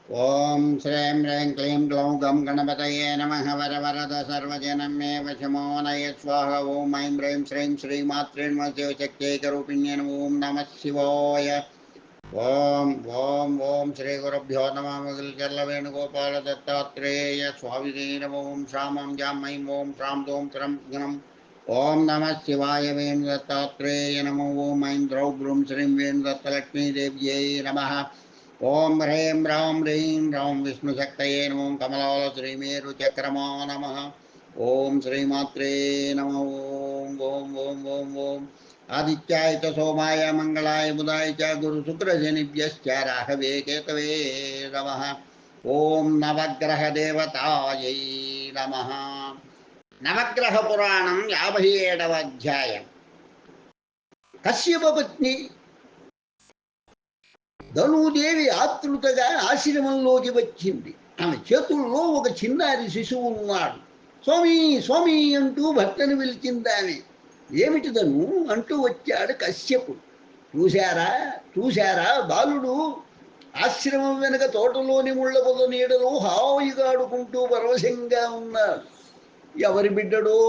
ఓం శ్రీం హ్రీం క్లీం గ్లౌం గం గణపతయే నమః వరవరద సర్వజనం మే వశమో నయ స్వాహ ఓం ఐం హ్రీం శ్రీం శ్రీమాత్రే నమః శివశక్తైకరూపిణ్యే నమః ఓం నమః శివాయ ఓం ఓం ఓం శ్రీ గురుభ్యో నమః ముగిల్చర్ల వేణుగోపాల దత్తాత్రేయ స్వామినే నమః ఓం శ్రామం జాం ఐం ఓం శ్రాం దోం త్రం గణం ఓం నమః శివాయ వేణుదత్తాత్రేయ నమః ఓం ఐం ద్రౌ బ్రూం శ్రీం వేణుదత్తలక్ష్మీదేవ్యై నమః ఓం హ్రీం రాం హ్రీం రాం విష్ణుశక్తయే నమో కమలాల శ్రీమేరుచక్రమా నమః ఓం శ్రీమాత్రే నమః ఓం ఓం ఓం ఓం ఓం ఆదిత్యాయ చ సోమాయ మంగళాయ బుధాయ చ గురుశుక్రశనిభ్యశ్చ రాహవే కేతవే నమః ఓం నవగ్రహ దేవతాయై నమః. నవగ్రహ పురాణం 57వ అధ్యాయం. కశ్యప పత్ని ధనుదేవి ఆతృతగా ఆశ్రమంలోకి వచ్చింది. ఆమె చేతుల్లో ఒక చిన్నారి శిశువు ఉన్నాడు. స్వామి స్వామి అంటూ భర్తను పిలిచింది ఆమె. ఏమిటి ధను అంటూ వచ్చాడు కశ్యపుడు. చూశారా చూశారా బాలుడు ఆశ్రమం వెనక తోటలోని ముళ్ళ పొద నీడలో హాయిగా ఆడుకుంటూ పరవశంగా ఉన్నాడు. ఎవరి బిడ్డడో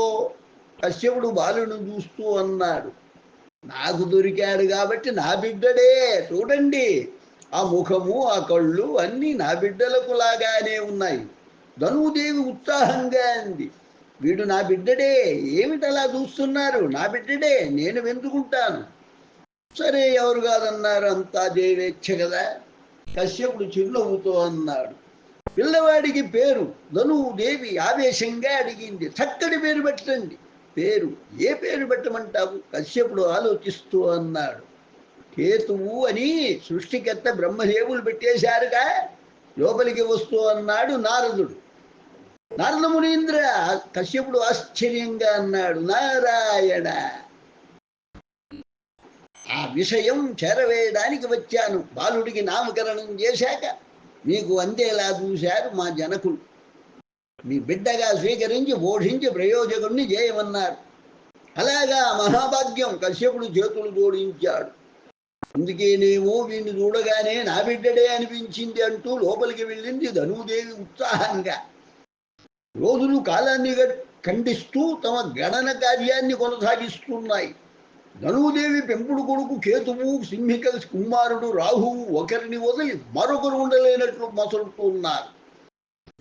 కశ్యపుడు బాలుడు చూస్తూ అన్నాడు. నాకు దొరికాడు కాబట్టి నా బిడ్డడే. చూడండి, ఆ ముఖము ఆ కళ్ళు అన్నీ నా బిడ్డలకు లాగానే ఉన్నాయి. ధనుదేవి ఉత్సాహంగా అంది. వీడు నా బిడ్డడే, ఏమిటలా చూస్తున్నారు? నా బిడ్డడే, నేను వెతుకుంటాను. సరే, ఎవరు కాదన్నారు, అంతా దేవేచ్ఛ కదా. కశ్యపుడు చిరునవ్వుతో అన్నాడు. పిల్లవాడికి పేరు ధనుదేవి ఆవేశంగా అడిగింది. చక్కటి పేరు పెట్టండి. పేరు ఏ పేరు పెట్టమంటావు? కశ్యపుడు ఆలోచిస్తూ అన్నాడు. కేతువు అని సృష్టికర్త బ్రహ్మదేవులు పెట్టేశారుగా. లోపలికి వస్తూ అన్నాడు నారదుడు. నారద మునీంద్ర, కశ్యపుడు ఆశ్చర్యంగా అన్నాడు. నారాయణ, ఆ విషయం చేరవేయడానికి వచ్చాను. బాలుడికి నామకరణం చేశాక మీకు అందేలా చూశారు మా జనకులు. మీ బిడ్డగా స్వీకరించి బోధించి ప్రయోజకుడిని చేయమన్నారు. అలాగా మహాభాగ్యం. కశ్యపుడు చేతులు జోడించాడు. అందుకేనేమో వీడిని చూడగానే నా బిడ్డడే అనిపించింది అంటూ లోపలికి వెళ్ళింది ధనుదేవి ఉత్సాహంగా. రోజులు కాలాన్ని ఖండిస్తూ తమ గణన కార్యాన్ని కొనసాగిస్తున్నాయి. ధనుదేవి పెంపుడు కొడుకు కేతువు, సింహిక కుమారుడు రాహువు ఒకరిని వదిలి మరొకరు ఉండలేనట్లు మసలుతున్నారు.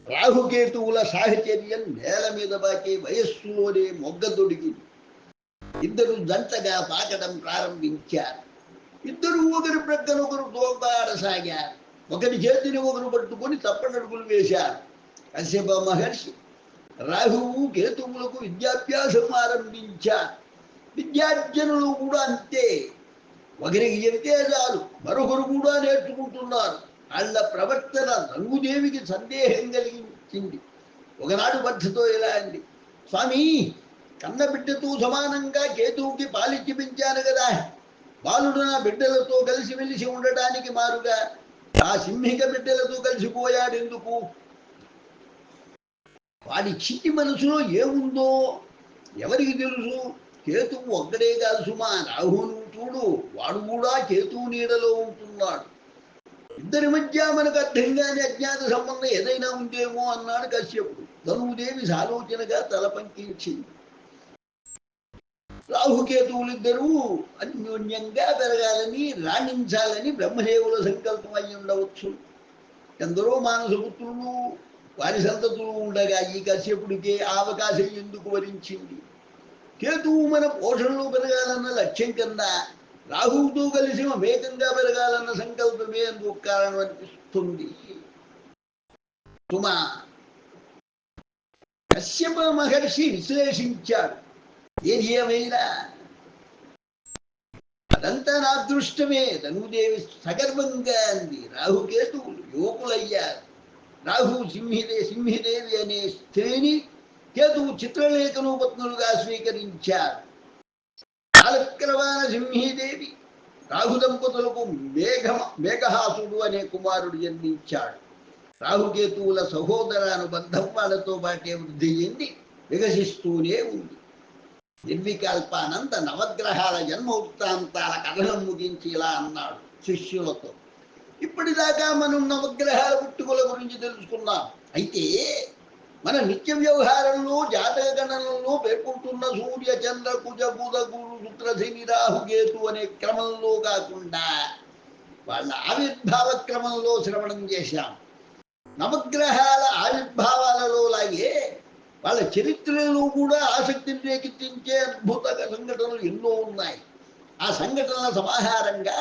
రాహుకేతువుల సాహచర్యం నేల మీద బాకే వయస్సులోనే మొగ్గదొడిగింది. ఇద్దరు జంటగా పాకడం ప్రారంభించారు. ఇద్దరు ఒకరి ప్రక్కనొకరు తోపాడసాగారు. ఒకరి చేతిని ఒకరు పట్టుకొని తప్పనడుగులు వేశారు. కశ్యప మహర్షి రాహువు కేతువులకు విద్యాభ్యాసం ఆరంభించారు. విద్యార్జనులు కూడా అంతే. ఒకరికి చెబితే చాలు మరొకరు కూడా నేర్చుకుంటున్నారు. వాళ్ళ ప్రవర్తన ధనుదేవికి సందేహం కలిగించింది. ఒకనాడు భర్తతో ఇలా అంది. స్వామి, కన్నబిడ్డతో సమానంగా కేతువుకి పాలిచ్చి పెంచాను కదా. బాలుడు నా బిడ్డలతో కలిసిమెలిసి ఉండటానికి మారుగా ఆ సింహిక బిడ్డలతో కలిసిపోయాడు ఎందుకు? వాడి చిట్టి మనసులో ఏముందో ఎవరికి తెలుసు? కేతువు ఒక్కడే కాదు సుమా, రాహువును చూడు, వాడు కూడా కేతువు నీడలో ఉంటున్నాడు. ఇద్దరి మధ్య మనకు అర్థంగానే అజ్ఞాత సంబంధం ఏదైనా ఉందేమో అన్నాడు కశ్యపుడు. ధనుదేవి సాలోచనగా తల పంకించింది. రాహుకేతువులిద్దరూ అన్యోన్యంగా పెరగాలని, రాణించాలని బ్రహ్మదేవుల సంకల్పం అయి ఉండవచ్చు. ఎందరో మానసపుత్రులు, వారి సంతతులు ఉండగా ఈ కశ్యపుడికే అవకాశం ఎందుకు వరించింది? కేతువు మన పోషణలో పెరగాలన్న లక్ష్యం కన్నా రాహువుతో కలిసి వేగంగా పెరగాలన్న సంకల్పమే అందుకు కారణం అనిపిస్తుంది. సుమా, కశ్యప మహర్షి విశ్లేషించాడు. ఏది ఏమైనా అదంతా నా అదృష్టమే. ధనుదేవి సగర్వంగా అంది. రాహుకేతువులు యువకులయ్యారు. రాహు సింహిదేవి అనే స్త్రీని కేతువు చిత్రలేఖను పత్నులుగా స్వీకరించారు. కాలక్రమాన సింహీదేవి రాహు దంపతులకు మేఘహాసుడు అనే కుమారుడు జన్మించాడు. రాహుకేతువుల సహోదరానుబంధం వాళ్ళతో పాటే వృద్ధి చెంది వికసిస్తూనే ఉంది. నిర్వికల్పానంద నవగ్రహాల జన్మ వృత్తాంతాల కథనం ముగించి ఇలా అన్నాడు శిష్యులతో. ఇప్పటిదాకా మనం నవగ్రహాల పుట్టుకల గురించి తెలుసుకున్నాం. అయితే మన నిత్య వ్యవహారంలో జాతక గణనలో పేర్కొంటున్న సూర్య చంద్ర కుజ బుధ గురు శుక్ర శని రాహు కేతు అనే క్రమంలో కాకుండా వాళ్ళ ఆవిర్భావ క్రమంలో శ్రవణం చేశాం. నవగ్రహాల ఆవిర్భావాలలో లాగే వాళ్ళ చరిత్రలో కూడా ఆసక్తిని రేకెత్తించే అద్భుత సంఘటనలు ఎన్నో ఉన్నాయి. ఆ సంఘటనల సమాహారంగా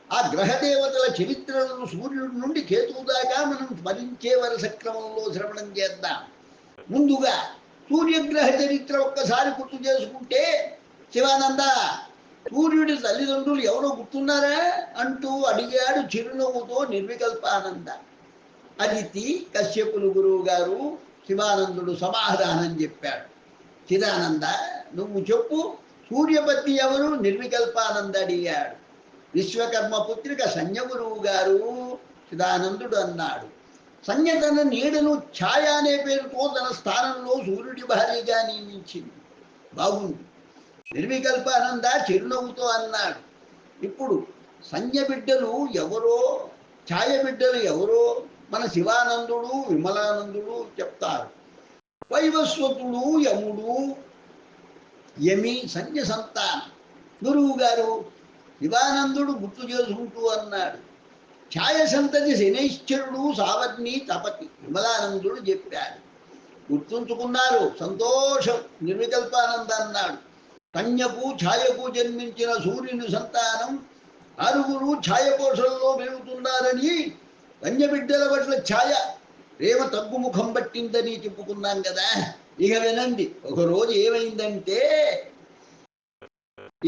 ఆ గ్రహదేవతల చరిత్రలను సూర్యుడి నుండి కేతువు దాకా మనం స్మరించే వరుస క్రమంలో శ్రవణం చేద్దాం. ముందుగా సూర్యగ్రహ చరిత్ర ఒక్కసారి గుర్తు చేసుకుంటే, శివానంద సూర్యుడి తల్లిదండ్రులు ఎవరో గుర్తున్నారా అంటూ అడిగాడు చిరునవ్వుతో నిర్వికల్పానంద. అదితి కశ్యపులు గురువు గారు. శివానందుడు సమాధానం చెప్పాడు. చిదానంద నువ్వు చెప్పు, సూర్యపత్ని ఎవరు? నిర్వికల్పానంద అడిగాడు. విశ్వకర్మ పుత్రిక సంజ్ఞ గురువు గారు. చిదానందుడు అన్నాడు. సంజ్ఞ తన నీడను ఛాయ అనే పేరుతో తన స్థానంలో సూర్యుడి భార్యగా నియమించింది. బాగుంది. నిర్వికల్పానంద చిరునవ్వుతో అన్నాడు. ఇప్పుడు సంజ్ఞ బిడ్డలు ఎవరో, ఛాయ బిడ్డలు ఎవరో మన శివానందుడు విమలానందుడు చెప్తారు. వైవస్వతుడు యముడు యమి సంజ్ఞ సంతానం. గురువు గారు శివానందుడు గుర్తు చేసుకుంటూ అన్నాడు. ఛాయ సంతతి శనైశ్చరుడు సావర్ణి తపతి. విమలానందుడు చెప్పాడు. గుర్తుంచుకున్నారు, సంతోషం. నిర్వికల్పానంద అన్నాడు. కన్యకు ఛాయకు జన్మించిన సూర్యుని సంతానం ఆరుగురు ఛాయ పోషణలో పెరుగుతున్నారని, కన్య బిడ్డల పట్ల ఛాయ ప్రేమ తగ్గుముఖం పట్టిందని చెప్పుకున్నాం కదా. ఇక వినండి, ఒకరోజు ఏమైందంటే,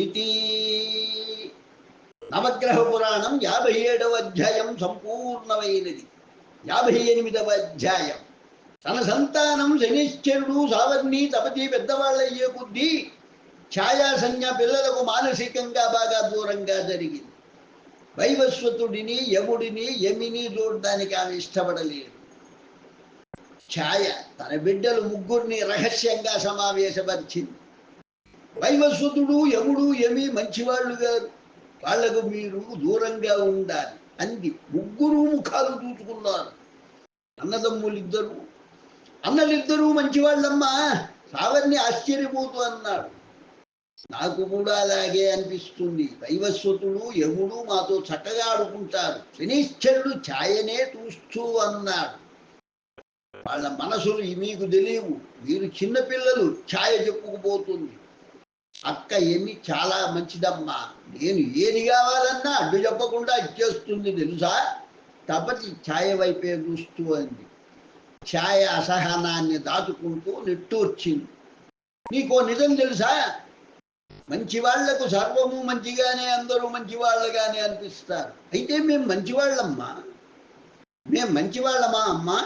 ఇది నవగ్రహ పురాణం 57వ అధ్యాయం సంపూర్ణమైనది. 58వ అధ్యాయం. తన సంతానం శనిశ్చరుడు సావర్ణి తపతి పెద్దవాళ్ళయ్యే కొద్దీ ఛాయా సంజ్ఞ పిల్లలకు మానసికంగా బాగా దూరంగా జరిగింది. వైవస్వతుడిని యముడిని యమిని చూడడానికి ఆమె ఇష్టపడలేదు. ఛాయ తన బిడ్డలు ముగ్గురిని రహస్యంగా సమావేశపరిచింది. వైవస్వతుడు యముడు యమి మంచివాళ్ళు గారు, వాళ్లకు మీరు దూరంగా ఉండాలి అంది. ముగ్గురు ముఖాలు చూసుకున్నారు. అన్నలిద్దరూ మంచివాళ్ళమ్మా. సావర్ణి ఆశ్చర్యపోతూ అన్నాడు. నాకు కూడా అలాగే అనిపిస్తుంది. వైవస్వతుడు యముడు మాతో చక్కగా ఆడుకుంటారు, శనీశ్చరుడు ఛాయనే చూస్తూ అన్నాడు. వాళ్ళ మనసులు మీకు తెలియవు, మీరు చిన్నపిల్లలు. ఛాయ చెప్పుకుపోతుంది. అక్క ఏమి చాలా మంచిదమ్మా, నేను ఏది కావాలన్నా అడ్డు చెప్పకుండా ఇచ్చేస్తుంది తెలుసా. తపతి ఛాయ వైపే చూస్తూ అంది. ఛాయ అసహనాన్ని దాచుకుంటూ నిట్టూర్చింది. నీకో నిజం తెలుసా, మంచి వాళ్లకు సర్వము మంచిగానే, అందరూ మంచివాళ్ళగానే అనిపిస్తారు. అయితే మేము మంచివాళ్ళమ్మా. మేము మంచివాళ్ళమా అమ్మా?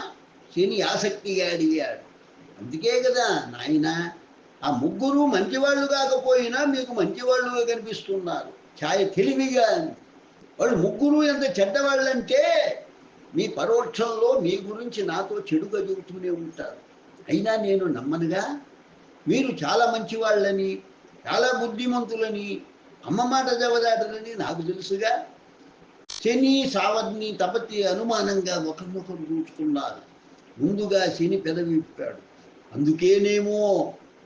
శని ఆసక్తిగా అడిగాడు. అందుకే కదా నాయన, ఆ ముగ్గురు మంచివాళ్ళు కాకపోయినా మీకు మంచివాళ్ళుగా కనిపిస్తున్నారు. ఛాయ తెలివిగా అంది. వాళ్ళు ముగ్గురు ఎంత చెడ్డవాళ్ళంటే మీ పరోక్షంలో మీ గురించి నాతో చెడుగా చెబుతూనే ఉంటారు. అయినా నేను నమ్మనుగా. మీరు చాలా మంచివాళ్ళని, చాలా బుద్ధిమంతులని, అమ్మ మాట జవదాటలని నాకు తెలుసుగా. శని సావర్ణి తపతి అనుమానంగా ఒకరినొకరు చూసుకున్నారు. ముందుగా శని పెదవి విప్పాడు. అందుకేనేమో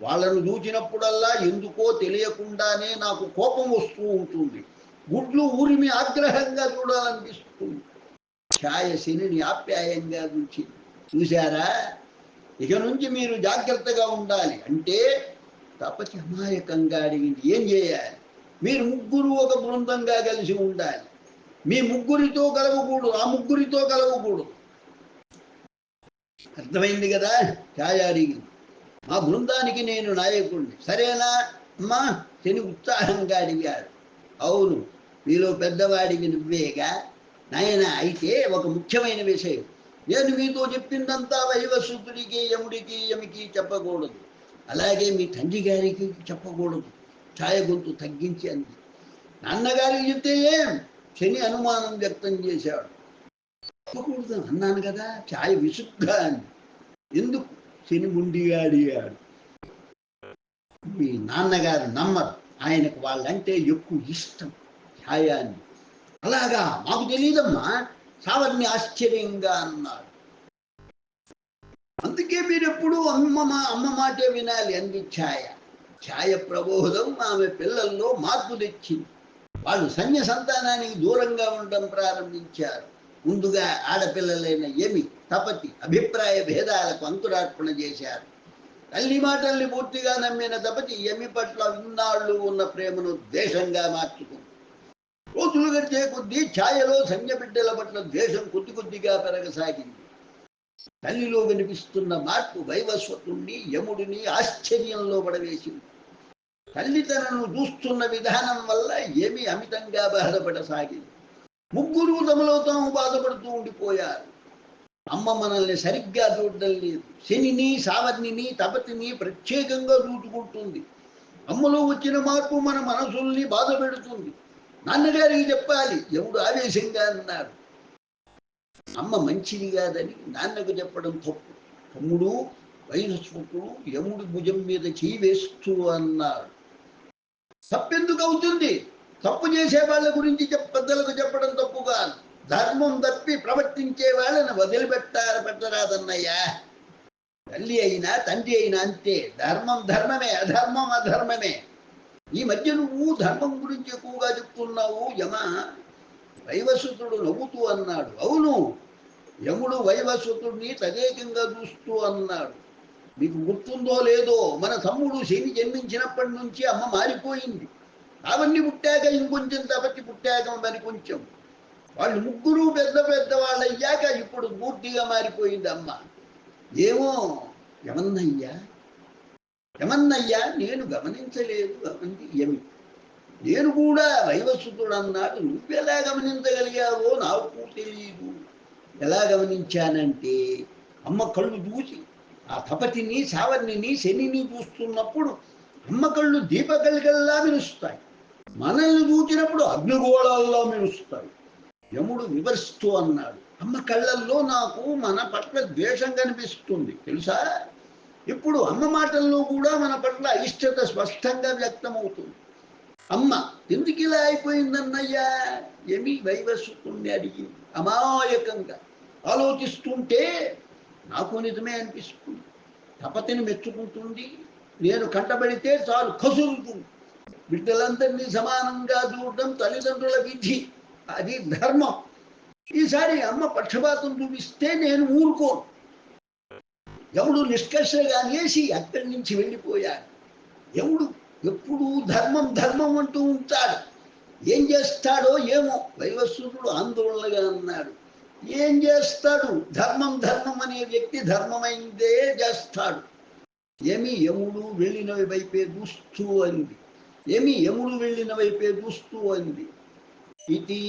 వాళ్ళను చూచినప్పుడల్లా ఎందుకో తెలియకుండానే నాకు కోపం వస్తూ ఉంటుంది. గుడ్లు ఊరిమి ఆగ్రహంగా చూడాలనిపిస్తుంది. ఛాయ శనిని ఆప్యాయంగా చూచింది. చూశారా, ఇక నుంచి మీరు జాగ్రత్తగా ఉండాలి అంటే. తపతి అమాయకంగా అడిగింది. ఏం చేయాలి? మీరు ముగ్గురు ఒక బృందంగా కలిసి ఉండాలి. మీ ముగ్గురితో కలవకూడదు, ఆ ముగ్గురితో కలవకూడదు. అర్థమైంది కదా? ఛాయ అడిగింది. మా బృందానికి నేను నాయకుడిని, సరేనా అమ్మా? శని ఉత్సాహంగా అడిగాడు. అవును, మీలో పెద్దవాడివి నువ్వేగా నాయన. అయితే ఒక ముఖ్యమైన విషయం, నేను మీతో చెప్పిందంతా వైవస్వతుడికి యముడికి యమికి చెప్పకూడదు, అలాగే మీ తండ్రి గారికి చెప్పకూడదు. ఛాయ గొంతు తగ్గించి అంది. నాన్నగారికి చెప్తే ఏం? శని అనుమానం వ్యక్తం చేశాడు. చెప్పకూడదు అన్నాను కదా. ఛాయ విసుగ్గా అంది. ఎందుకు? శని ముండిగా అడిగాడు. మీ నాన్నగారు నమ్మరు, ఆయనకు వాళ్ళంటే ఎక్కువ ఇష్టం. ఛాయ అంది. అలాగా మాకు తెలియదమ్మా, సావర్ణి ఆశ్చర్యంగా అన్నాడు. అందుకే మీరు ఎప్పుడు అమ్మ మాటే వినాలి అంది ఛాయ. ఛాయ ప్రబోధం ఆమె పిల్లల్లో మార్పు తెచ్చింది. వాళ్ళు సన్య సంతానానికి దూరంగా ఉండడం ప్రారంభించారు. ముందుగా ఆడపిల్లలైన యమి, తపతి అభిప్రాయ భేదాలకు అంకురార్పణ చేశారు. తల్లి మాటల్ని పూర్తిగా నమ్మిన తపతి యమి పట్ల ఇన్నాళ్ళు ఉన్న ప్రేమను ద్వేషంగా మార్చుకుంది. రోజులు గడిచే కొద్దీ ఛాయలో సంధ్య బిడ్డల పట్ల ద్వేషం కొద్ది కొద్దిగా పెరగసాగింది. తల్లిలో వినిపిస్తున్న మార్పు వైవస్వతుణ్ణి యముడిని ఆశ్చర్యంలో పడవేసింది. తల్లి తనను చూస్తున్న విధానం వల్ల ఏమి అమితంగా బాధపడసాగింది. ముగ్గురు తమలో తాము బాధపడుతూ ఉండిపోయారు. అమ్మ మనల్ని సరిగ్గా చూడడం లేదు. శనిని, సావర్ణిని, తపతిని ప్రత్యేకంగా చూసుకుంటుంది. అమ్మలో వచ్చిన మార్పు మన మనసుల్ని బాధ పెడుతుంది. నాన్నగారికి చెప్పాలి, యముడు ఆవేశంగా అన్నాడు. అమ్మ మంచిది కాదని నాన్నకు చెప్పడం తప్పు. తమ్ముడు వైవస్వతుడు యముడి భుజం మీద చేయి వేస్తూ అన్నాడు. తప్పెందుకు అవుతుంది? తప్పు చేసే వాళ్ళ గురించి పెద్దలకు చెప్పడం తప్పు కాదు. ధర్మం తప్పి ప్రవర్తించే వాళ్ళని పెట్టరాదన్నయ్యా. తల్లి అయినా తండ్రి అయినా అంతే. ధర్మం ధర్మమే, అధర్మం అధర్మమే. ఈ మధ్య నువ్వు ధర్మం గురించి ఎక్కువగా చెప్తున్నావు యమ. వైవస్వతుడు నవ్వుతూ అన్నాడు. అవును, యముడు వైవస్వతుడిని తదేకంగా చూస్తూ అన్నాడు. మీకు గుర్తుందో లేదో, మన తమ్ముడు శని జన్మించినప్పటి నుంచి అమ్మ మారిపోయింది. అవన్నీ పుట్టాక ఇంకొంచెం, తపతి పుట్టాక మరి కొంచెం. వాళ్ళు ముగ్గురు పెద్ద పెద్ద వాళ్ళు అయ్యాక ఇప్పుడు పూర్తిగా మారిపోయింది అమ్మ. ఏమో యమన్నయ్యా, యమన్నయ్యా నేను గమనించలేదు అంది యమి. నేను కూడా వైవస్వతుడు అన్నాడు. నువ్వెలా గమనించగలిగావో నాకు తెలియదు. ఎలా గమనించానంటే, అమ్మ కళ్ళు చూసి ఆ తపతిని, సావర్ణిని, శనిని చూస్తున్నప్పుడు అమ్మ కళ్ళు దీపకళికల్లా మెరుస్తాయి. మనల్ని చూచినప్పుడు అగ్నిగోళాల్లో మెరుస్తాయి. యముడు వివరిస్తూ అన్నాడు. అమ్మ కళ్ళల్లో నాకు మన పట్ల ద్వేషం కనిపిస్తుంది తెలుసా. ఇప్పుడు అమ్మ మాటల్లో కూడా మన పట్ల అయిష్టత స్పష్టంగా వ్యక్తమవుతుంది. అమ్మ ఎందుకు ఇలా అయిపోయిందన్నయ్యా యమి వైవస్వతుణ్ణి అడిగింది అమాయకంగా. ఆలోచిస్తుంటే నాకు నిజమే అనిపిస్తుంది. తపతిని మెచ్చుకుంటుంది. నేను కంటబడితే చాలు కసురుతుంది. బిడ్డలందరినీ సమానంగా చూడడం తల్లిదండ్రుల విధి, అది ధర్మం. ఈసారి అమ్మ పక్షపాతం చూపిస్తే నేను ఊరుకోను. యముడు నిష్కర్షగా అనేసి అక్కడి నుంచి వెళ్ళిపోయాడు. యముడు ఎప్పుడు ధర్మం ధర్మం అంటూ ఉంటాడు. ఏం చేస్తాడో ఏమో. వైవస్వతుడు ఆందోళనగా అన్నాడు. ఏం చేస్తాడు? ధర్మం ధర్మం అనే వ్యక్తి ధర్మమైందే చేస్తాడు. యముడు వెళ్ళిన వైపే చూస్తూ అంది. యముడు వెళ్ళిన వైపే చూస్తూ అంది. ఇది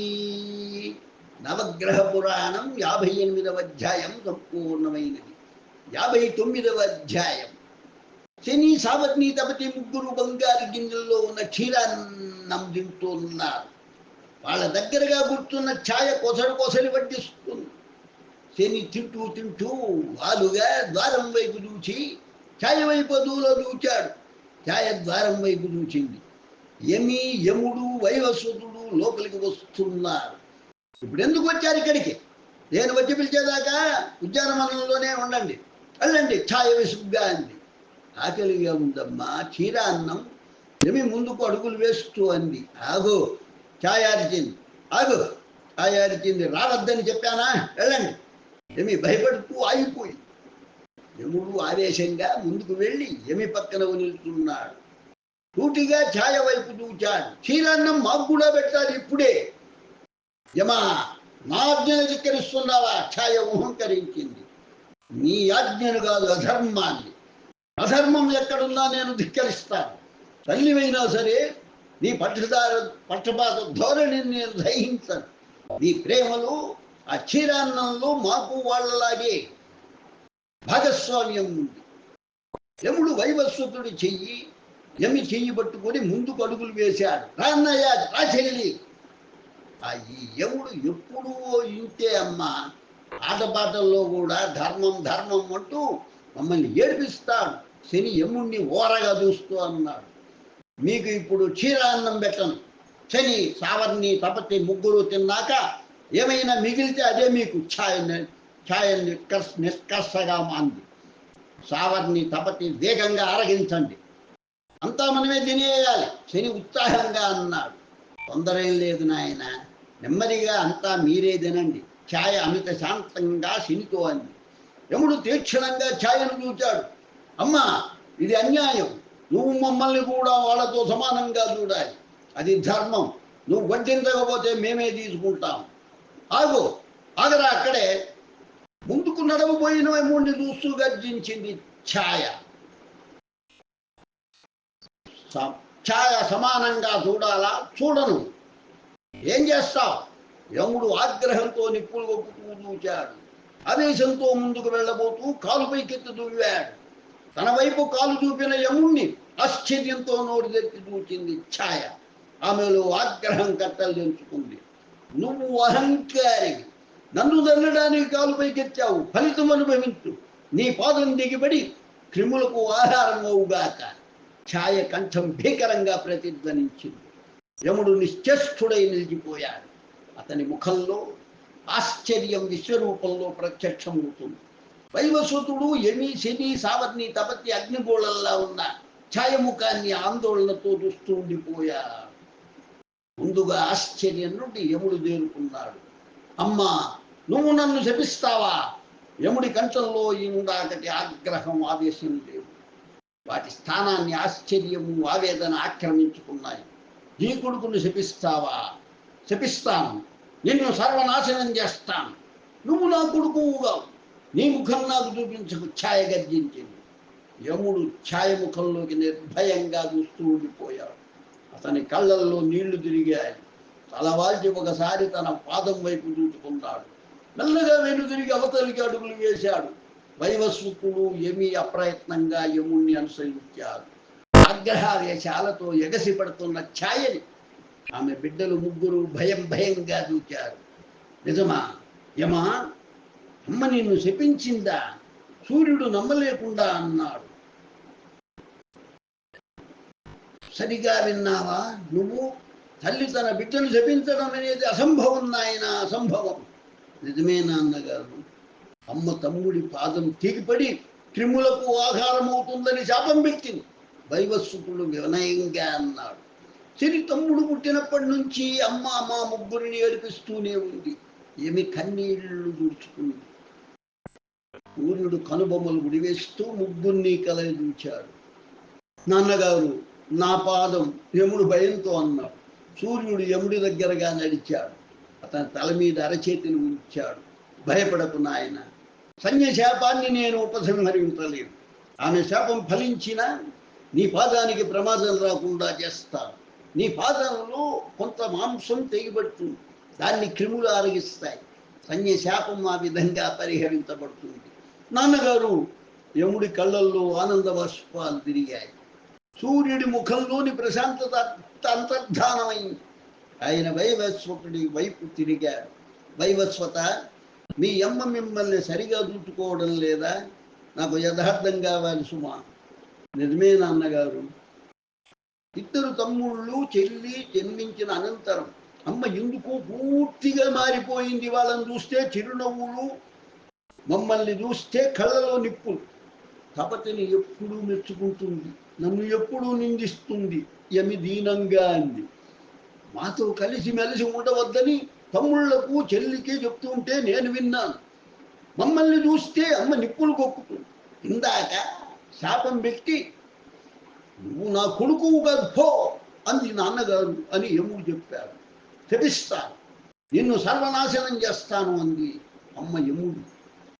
నవగ్రహ పురాణం 58వ అధ్యాయం సంపూర్ణమైనది. 59వ అధ్యాయం. శని, సావర్ణి, తపతి ముగ్గురు బంగారు గిన్నెల్లో ఉన్న క్షీరాన్నం తింటున్నారు. వాళ్ళ దగ్గరగా కూర్చున్న ఛాయ కొసలి వడ్డిస్తుంది. శని తింటూ తింటూ వాలుగా ద్వారం వైపు చూచి ఛాయ వైపు దూలో చూచాడు. ఛాయ ద్వారం వైపు చూచింది. యముడు వైవస్వతుడు లోపలికి వస్తున్నారు. ఇప్పుడు ఎందుకు వచ్చారు ఇక్కడికి? నేను వచ్చి పిలిచేదాకా ఉద్యానవనంలోనే ఉండండి, వెళ్ళండి. ఛాయ విసుగ్గా అంది. ఆకలిగా ఉందమ్మా, క్షీరాన్నం. యమి ముందుకు అడుగులు వేస్తూ అంది. ఆగు, ఛాయ అరిచింది. ఆగు, ఛాయ అరిచింది. రావద్దని చెప్పానా? వెళ్ళండి. యమి భయపడుతూ ఆగిపోయింది. యముడు ఆవేశంగా ముందుకు వెళ్ళి యమి పక్కన నిల్చున్నాడు. సూటిగా ఛాయ వైపు చూచాడు. క్షీరాన్నం మాకు కూడా పెట్టాలి ఇప్పుడే. యమా, నా ఆజ్ఞను ధిక్కరిస్తున్నావా? ఛాయ ఊహంకరించింది. నీ ఆజ్ఞను కాదు, అధర్మాన్ని. అధర్మం ఎక్కడున్నా నేను ధిక్కరిస్తాను. తల్లివైనా సరే నీ పక్షపాత ధోరణిని నేను దహించను. నీ ప్రేమలో, ఆ క్షీరాన్నంలో మాకు వాళ్ళలాగే భాగస్వామ్యం ఉంది. యముడు వైవస్వతుడి చెయ్యి, యమి చెయ్యి పట్టుకొని ముందుకు అడుగులు వేశాడు. రాన్నయ్య, రా చెల్లి. ఈ యముడు ఎప్పుడూ ఇంతే అమ్మా. ఆటపాటల్లో కూడా ధర్మం ధర్మం అంటూ మమ్మల్ని ఏడిపిస్తాడు. శని యముణ్ణి ఓరగా చూస్తూ అన్నాడు. మీకు ఇప్పుడు క్షీరాన్నం పెట్టను. శని సావర్ణి తపతి ముగ్గురు తిన్నాక ఏమైనా మిగిలితే అదే మీకు ఛాయ నిష్కర్షగా మాంది. సావర్ణి తపతి వేగంగా ఆరగించండి, అంతా మనమే తినేయాలి. శని ఉత్సాహంగా అన్నాడు. తొందర ఏం లేదు నాయన, నెమ్మదిగా అంతా మీరే తినండి. ఛాయ అమిత శాంతంగా శనితో అంది. యముడు తీక్షణంగా ఛాయను చూచాడు. అమ్మా, ఇది అన్యాయం. నువ్వు మమ్మల్ని కూడా వాళ్ళతో సమానంగా చూడాలి. అది ధర్మం. నువ్వు వడ్డించకపోతే మేమే తీసుకుంటాం. ఆగరా అక్కడే. ముందుకు నడవబోయిన యముడిని చూస్తూ గర్జించింది ఛాయ. ఛాయ సమానంగా చూడాలా? చూడను. ఏం చేస్తావు? యముడు ఆగ్రహంతో నిప్పులు కొట్టుతూ చూచాడు. ఆవేశంతో ముందుకు వెళ్ళబోతూ కాలు పైకెత్తి దువ్వాడు. తన వైపు కాలు చూపిన యముణ్ణి ఆశ్చర్యంతో నోరు తెచ్చి చూచింది ఛాయ. ఆమెలో ఆగ్రహం కట్టలు తెంచుకుంది. నువ్వు అహంకారివి, నన్ను దన్నడానికి కాలు పైకెత్తావు, ఫలితం అనుభవించు. నీ పాదం దిగిబడి క్రిములకు ఆహారం అవుగాక. ఛాయ కంఠం భీకరంగా ప్రతిధ్వనించింది. యముడు నిశ్చేష్టుడై నిలిచిపోయాడు. అతని ముఖంలో ఆశ్చర్యం విశ్వరూపంలో ప్రత్యక్షమవుతుంది. వైవస్వతుడు యమి శని సావర్ణి తపతి అగ్నిగోళంలా ఉన్న ఛాయముఖాన్ని ఆందోళనతో చూస్తూ ఉండిపోయాడు. ముందుగా ఆశ్చర్యం నుండి యముడు చేరుకున్నాడు. అమ్మా, నువ్వు నన్ను శపిస్తావా? యముడి కంఠంలో ఇందాకటి ఆగ్రహం ఆవేశం లేవు. వాటి స్థానాన్ని ఆశ్చర్యము ఆవేదన ఆక్రమించుకున్నాయి. నీ కొడుకును శపిస్తావా? శపిస్తాను. నిన్ను సర్వనాశనం చేస్తాను. నువ్వు నా కొడుకుగా నీ ముఖం నాకు చూపించకు. ఛాయ గర్జించింది. యముడు ఛాయముఖంలోకి నిర్భయంగా చూస్తూ ఉండిపోయాడు. అతని కళ్ళల్లో నీళ్లు తిరిగాయి. తలవాల్చి ఒకసారి తన పాదం వైపు చూసుకున్నాడు. మెల్లగా వెనుదిరిగి అవతలికి అడుగులు వేశాడు. వైవస్వతుడు యమి అప్రయత్నంగా యముణ్ణి అనుసరించారు. ఆగ్రహావేశాలతో ఎగసిపడుతున్న ఛాయని ఆమె బిడ్డలు ముగ్గురు భయంగా చూచారు. నిజమా యమా? అమ్మ నిన్ను శపించిందా? సూర్యుడు నమ్మలేకుండా అన్నాడు. సరిగా విన్నావా నువ్వు? తల్లి తన బిడ్డను శపించడం అనేది అసంభవం నాయన, అసంభవం. నిజమే నాన్నగారు. అమ్మ తమ్ముడి పాదం తెగిపడి క్రిములకు ఆహారం అవుతుందని శాపం పెట్టింది. వైవస్వతుడు వినయంగా అన్నాడు. శని తమ్ముడు పుట్టినప్పటి నుంచి అమ్మ మా ముగ్గురిని ఏడిపిస్తూనే ఉంది. ఏమి కన్నీళ్లు దూర్చుకుంది. సూర్యుడు కనుబొమ్మలు గుడివేస్తూ ముగ్గురిని కలయదూచాడు. నాన్నగారు, నా పాదం. యముడు భయంతో అన్నాడు. సూర్యుడు యముడి దగ్గరగా నడిచాడు. అతని తల మీద అరచేతిని ఉంచాడు. భయపడకు నాయన, సంజ్ఞ శాపాన్ని నేను ఉపసంహరించలేను. ఆమె శాపం ఫలించినా నీ పాదానికి ప్రమాదం రాకుండా చేస్తాను. నీ పాదంలో కొంత మాంసం తెగిపడుతుంది. దాన్ని క్రిములు ఆరగిస్తాయి. సంజ్ఞ శాపం ఆ విధంగా పరిహరించబడుతుంది. నాన్నగారు, యముడి కళ్ళల్లో ఆనంద బాష్పాలు తిరిగాయి. సూర్యుడి ముఖంలోని ప్రశాంతత అంతర్ధానమైంది. ఆయన వైవస్వతుడి వైపు తిరిగాడు. వైవస్వత, మీ అమ్మ మిమ్మల్ని సరిగా చూసుకోవడం లేదా? నాకు యథార్థం కావాలి సుమా. నిజమే నాన్నగారు. ఇద్దరు తమ్ముళ్ళు చెల్లి జన్మించిన అనంతరం అమ్మ ఎందుకు పూర్తిగా మారిపోయింది. వాళ్ళని చూస్తే చిరునవ్వులు, మమ్మల్ని చూస్తే కళ్ళలో నిప్పులు. తపతిని ఎప్పుడూ మెచ్చుకుంటుంది, నన్ను ఎప్పుడూ నిందిస్తుంది. యమి దీనంగా అంది. మాతో కలిసి మెలిసి ఉండవద్దని తమ్ముళ్లకు చెల్లికి చెప్తూ ఉంటే నేను విన్నాను. మమ్మల్ని చూస్తే అమ్మ నిప్పులు కొక్కుతుంది. ఇందాక శాపం పెట్టి నువ్వు నా కొడుకు కాదు పో అంది నాన్నగారు అని యముడు చెప్పారు. శపిస్తాను, నిన్ను సర్వనాశనం చేస్తాను అంది అమ్మ యముడు.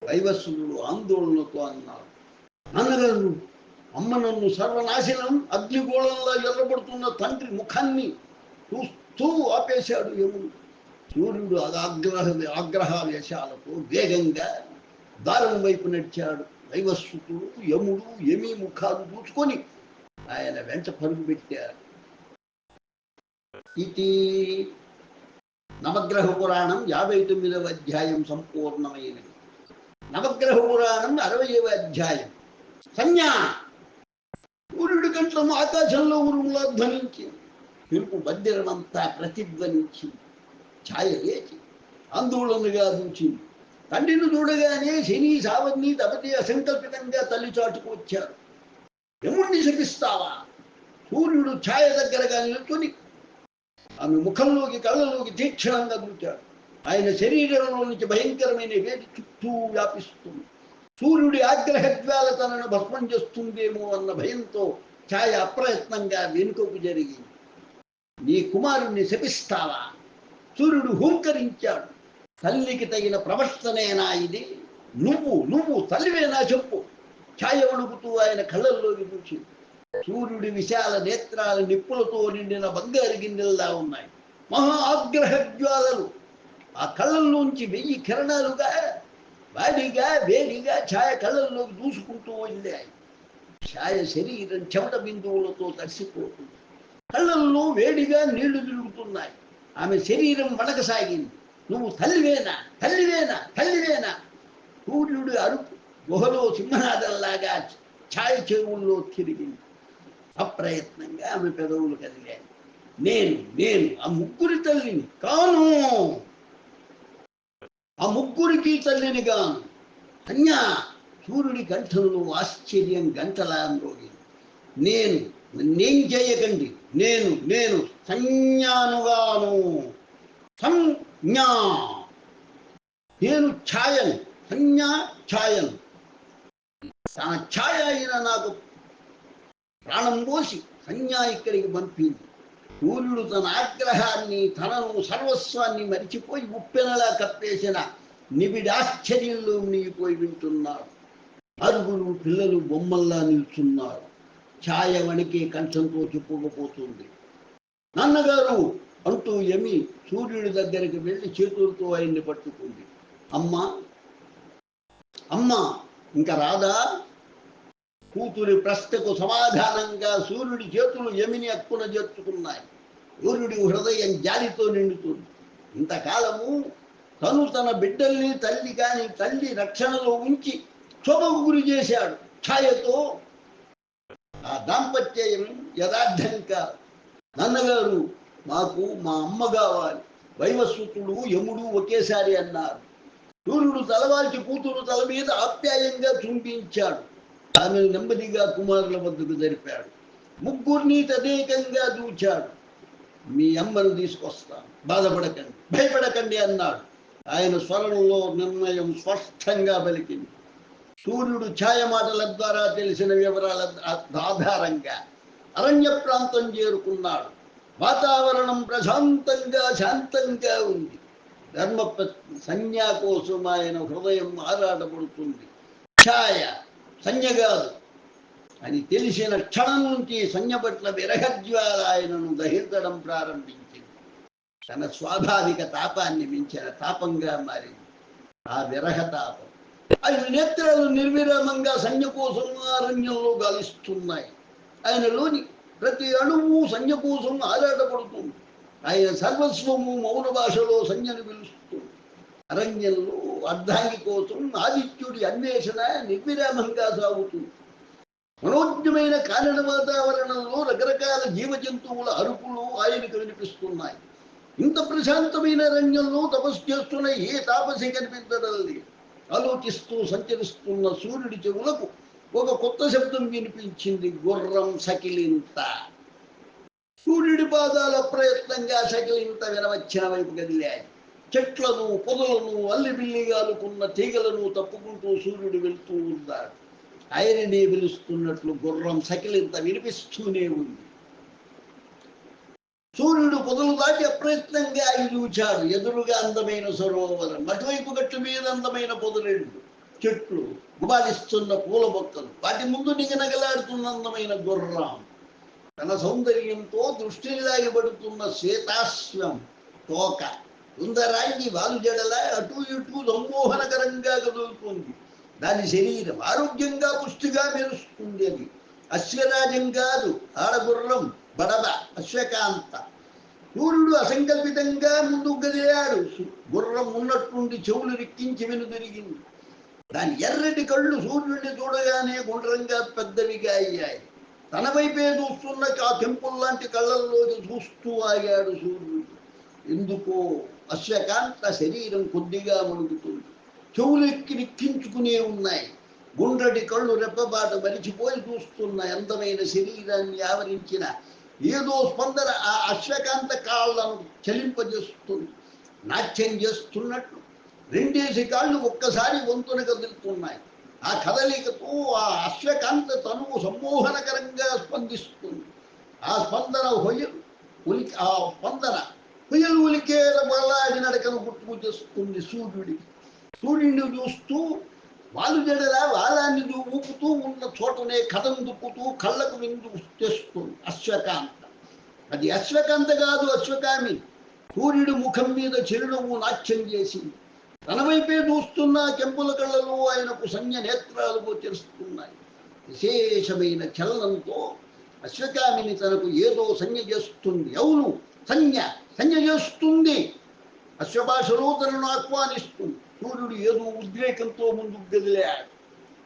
వైవస్వతుడు ఆందోళనతో అన్నాడు. నాన్నగారు, అమ్మ నన్ను సర్వనాశనం అగ్నిగోళంలో ఎర్రబడుతున్న తండ్రి ముఖాన్ని చూస్తూ ఆపేశాడు యముడు. సూర్యుడు ఆగ్రహావేశాలతో వేగంగా దారం వైపు నడిచాడు. వైవస్వతుడు యముడు యమి ముఖాలు చూసుకొని ఆయన వెంట పరుగు పెట్టారు. ఇది నవగ్రహ పురాణం 59వ అధ్యాయం సంపూర్ణమైనది. నవగ్రహ పురాణం 60వ అధ్యాయం. సంజ్ఞ. సూర్యుడి కంఠం ఆకాశంలో ఉరుములా ధ్వనించింది. పిలుపు మందిరమంతా ప్రతిధ్వనించింది. ఛాయ లేచి ఆందోళనగా చూచింది. తండ్రిని చూడగానే శని సావన్ని తపతి అసంకల్పితంగా తల్లి చాటుకు వచ్చారు. యముణ్ణి శపిస్తావా? సూర్యుడు ఛాయ దగ్గరగా నిలుచుని ఆమె ముఖంలోకి కళ్ళలోకి తీక్షణంగా చూచాడు. ఆయన శరీరంలో నుంచి భయంకరమైన వేడి చుట్టూ వ్యాపిస్తుంది. సూర్యుడి ఆగ్రహజ్వాల తనను భస్మం చేస్తుందేమో అన్న భయంతో ఛాయ అప్రయత్నంగా వెనుకకు జరిగింది. నీ కుమారుణ్ణి శపిస్తావా? సూర్యుడు హూంకరించాడు. తల్లికి తగిన ప్రవర్తనేనా ఇది? నువ్వు తల్లివేనా చెప్పు. ఛాయ వణుకుతూ ఆయన కళ్ళల్లోకి చూసి సూర్యుడి విశాల నేత్రాల నిప్పులతో నిండిన బంగారు గిన్నెల్లా ఉన్నాయి. మహా ఆగ్రహజ్వాలలు ఆ కళ్ళల్లోంచి 1000 కిరణాలుగా వేడిగా ఛాయ కళ్ళల్లోకి దూసుకుంటూ వెళ్ళాయి. ఛాయ శరీరం చెమట బిందువులతో తడిసిపోతుంది. కళ్ళల్లో వేడిగా నీళ్లు తిరుగుతున్నాయి. ఆమె శరీరం వణకసాగింది. నువ్వు తల్లివేనా? సూర్యుడు అరుపు గుహలో సింహనాదంలాగా ఛాయ చెరువుల్లో తిరిగింది. అప్రయత్నంగా ఆమె పెదవులు కదిలాయి. నేను ఆ ముగ్గురి తల్లిని కాను. ఆ ముగ్గురికి తల్లిని గాను. అన్యా సూర్యుడి కంఠంలో ఆశ్చర్యం గంటలా మ్రోగింది. నేనేం చేయకండి. నేను సంజ్ఞానుగాను. సంజ్ఞా నేను ఛాయను. ఛాయను. తన ఛాయ అయిన నాకు ప్రాణం పోసి సంజ్ఞ ఇక్కడికి పంపింది. సూర్యుడు తన ఆగ్రహాన్ని తనను సర్వస్వాన్ని మరిచిపోయి ఉప్పెనలా కప్పేసిన నిబిడాశ్చర్యంలో మునిగిపోయి వింటున్నాడు. అరుగులు పిల్లలు బొమ్మల్లా నిల్చున్నారు. ఛాయ వణికే కంఠంతో చెప్పుకుపోతుంది. నాన్నగారు అంటూ యమి సూర్యుడి దగ్గరికి వెళ్ళి చేతులతో ఆయన్ని పట్టుకుంది. అమ్మా ఇంకా రాదా? కూతురి ప్రశ్నకు సమాధానంగా సూర్యుడి చేతులు యమిని అక్కున చేర్చుకున్నాయి. సూర్యుడి హృదయం జాలితో నిండుతుంది. ఇంతకాలము తన బిడ్డల్ని తల్లి రక్షణలో ఉంచి శోభకు గురి చేశాడు. ఛాయతో ఆ దాంపత్యం యథార్థం కాదు. నాన్నగారు మాకు మా అమ్మ కావాలి. వైవస్వతుడు యముడు ఒకేసారి అన్నారు. సూర్యుడు తలవాల్చి కూతురు తల మీద ఆప్యాయంగా చుంబించాడు. ఆమెను నెమ్మదిగా కుమారుల వద్దకు జరిపాడు. ముగ్గురిని తదేకంగా చూచాడు. మీ అమ్మను తీసుకొస్తాను, భయపడకండి అన్నాడు. ఆయన స్వరంలో నిర్ణయం స్పష్టంగా పలికింది. సూర్యుడు ఛాయ మాటల ద్వారా తెలిసిన వివరాల ఆధారంగా అరణ్య ప్రాంతం చేరుకున్నాడు. వాతావరణం శాంతంగా ఉంది. సంజ్ఞ కోసం ఆయన హృదయం ఆరాటపడుతుంది. ఛాయ సంజ్ఞ కాదు అని తెలిసిన క్షణం నుంచి సంజ్ఞ పట్ల విరహజ్వాల ఆయనను దహించడం ప్రారంభించింది. తన స్వాభావిక తాపాన్ని మించిన తాపంగా మారింది ఆ విరహ తాపం. ఆయన నేత్రాలు నిర్విరామంగా సంజ్ఞ కోసం అరణ్యంలో గాలిస్తున్నాయి. ఆయనలోని ప్రతి అణువు సంజ్ఞ కోసం ఆరాటపడుతుంది. ఆయన సర్వస్వము మౌన భాషలో సంజ్ఞను పిలుస్తుంది. అరణ్యంలో అర్ధాంగి కోసం ఆదిత్యుడి అన్వేషణ నిర్విరామంగా సాగుతుంది. మనోజ్ఞమైన కారణ వాతావరణంలో రకరకాల జీవజంతువుల అరుపులు ఆయనకు వినిపిస్తున్నాయి. ఇంత ప్రశాంతమైన అరణ్యంలో తపస్సు చేస్తున్న ఏ తాపసి కనిపించడం లేదు. ఆలోచిస్తూ సంచరిస్తున్న సూర్యుడి చెవులకు ఒక కొత్త శబ్దం వినిపించింది. గుర్రం సకిలింత. సూర్యుడి పాదాల ప్రయత్నంగా సకిలింత వినవచ్చిన వైపు కదిలాయి. చెట్లను పొదలను అల్లిబిల్లిగాలుకున్న తీగలను తప్పుకుంటూ సూర్యుడు వెళ్తూ ఉన్నాడు. ఆయననే పిలుస్తున్నట్లు గుర్రం సకిలింత వినిపిస్తూనే ఉంది. సూర్యుడు పొదలు దాటి అప్రయత్నంగా ఆయన చూచాడు. ఎదురుగా అందమైన సరోవరం, అటువైపు గట్టు మీద అందమైన పొదరెండు చెట్లు, గుబాలిస్తున్న పూల మొక్కలు, వాటి ముందు నిగనగలాడుతున్న అందమైన గుర్రం. తన సౌందర్యంతో దృష్టిని లాగిపడుతున్న శ్వేతాశ్వం తోక సుందరాంగి వాలుజడల అటు ఇటు సమ్మోహనకరంగా కదులుతుంది. దాని శరీరం ఆరోగ్యంగా పుష్టిగా మెరుస్తుంది. అది అశ్వరాజం కాదు, ఆడగుర్రం, బడబ, అశ్వకాంత. సూర్యుడు అసంకల్పితంగా ముందుకు కదిలాడు. గుర్రం ఉన్నట్టుండి చెవులు రిక్కించి వెనుదిరిగింది. దాని ఎర్రటి కళ్ళు సూర్యుడిని చూడగానే గుండ్రంగా పెద్దవిగా అయ్యాయి. తన వైపే చూస్తున్న ఆ కెంపుల్ లాంటి కళ్ళల్లోకి చూస్తూ ఆగాడు సూర్యుడు. ఎందుకో అశ్వకాంత శరీరం కొద్దిగా మణుగుతుంది. చెవులెక్కి నిక్కించుకునే ఉన్నాయి. గుండ్రటి కళ్ళు రెప్పబాట మరిచిపోయి చూస్తున్న అందమైన శరీరాన్ని ఆవరించిన ఏదో స్పందన ఆ అశ్వకాంత కాళ్ళను చలింపజేస్తుంది. నాట్యం చేస్తున్నట్లు రెండేసి కాళ్ళు ఒక్కసారి వంతున కదులుతున్నాయి. ఆ కదలికతో ఆ అశ్వకాంత తనువు సమ్మోహనకరంగా స్పందిస్తుంది. ఆ స్పందన హొయలు ఉలికేల బలాడి నడకను గుర్తుకు తెస్తుంది సూర్యుడికి. సూర్యుడిని చూస్తూ వాళ్ళు జడలా వాలాన్ని ఊపుతూ ఉన్న చోటనే కథం దుప్పుతూ కళ్ళకు విందు తెస్తుంది అశ్వకాంత. అది అశ్వకాంత కాదు, అశ్వకామి. సూర్యుడు ముఖం మీద చిరునవ్వు నాట్యం చేసింది. తన వైపే చూస్తున్న కెంపుల కళ్ళలో ఆయనకు సంజ్ఞ నేత్రాలు గోచరిస్తున్నాయి. విశేషమైన చలనంతో అశ్వకామిని తనకు ఏదో సంజ్ఞ చేస్తుంది. అవును, సంజ్ఞ చేస్తుంది. అశ్వభాషలో తనను ఆహ్వానిస్తుంది. సూర్యుడు ఏదో ఉద్రేకంతో ముందుకు గదిలాడు.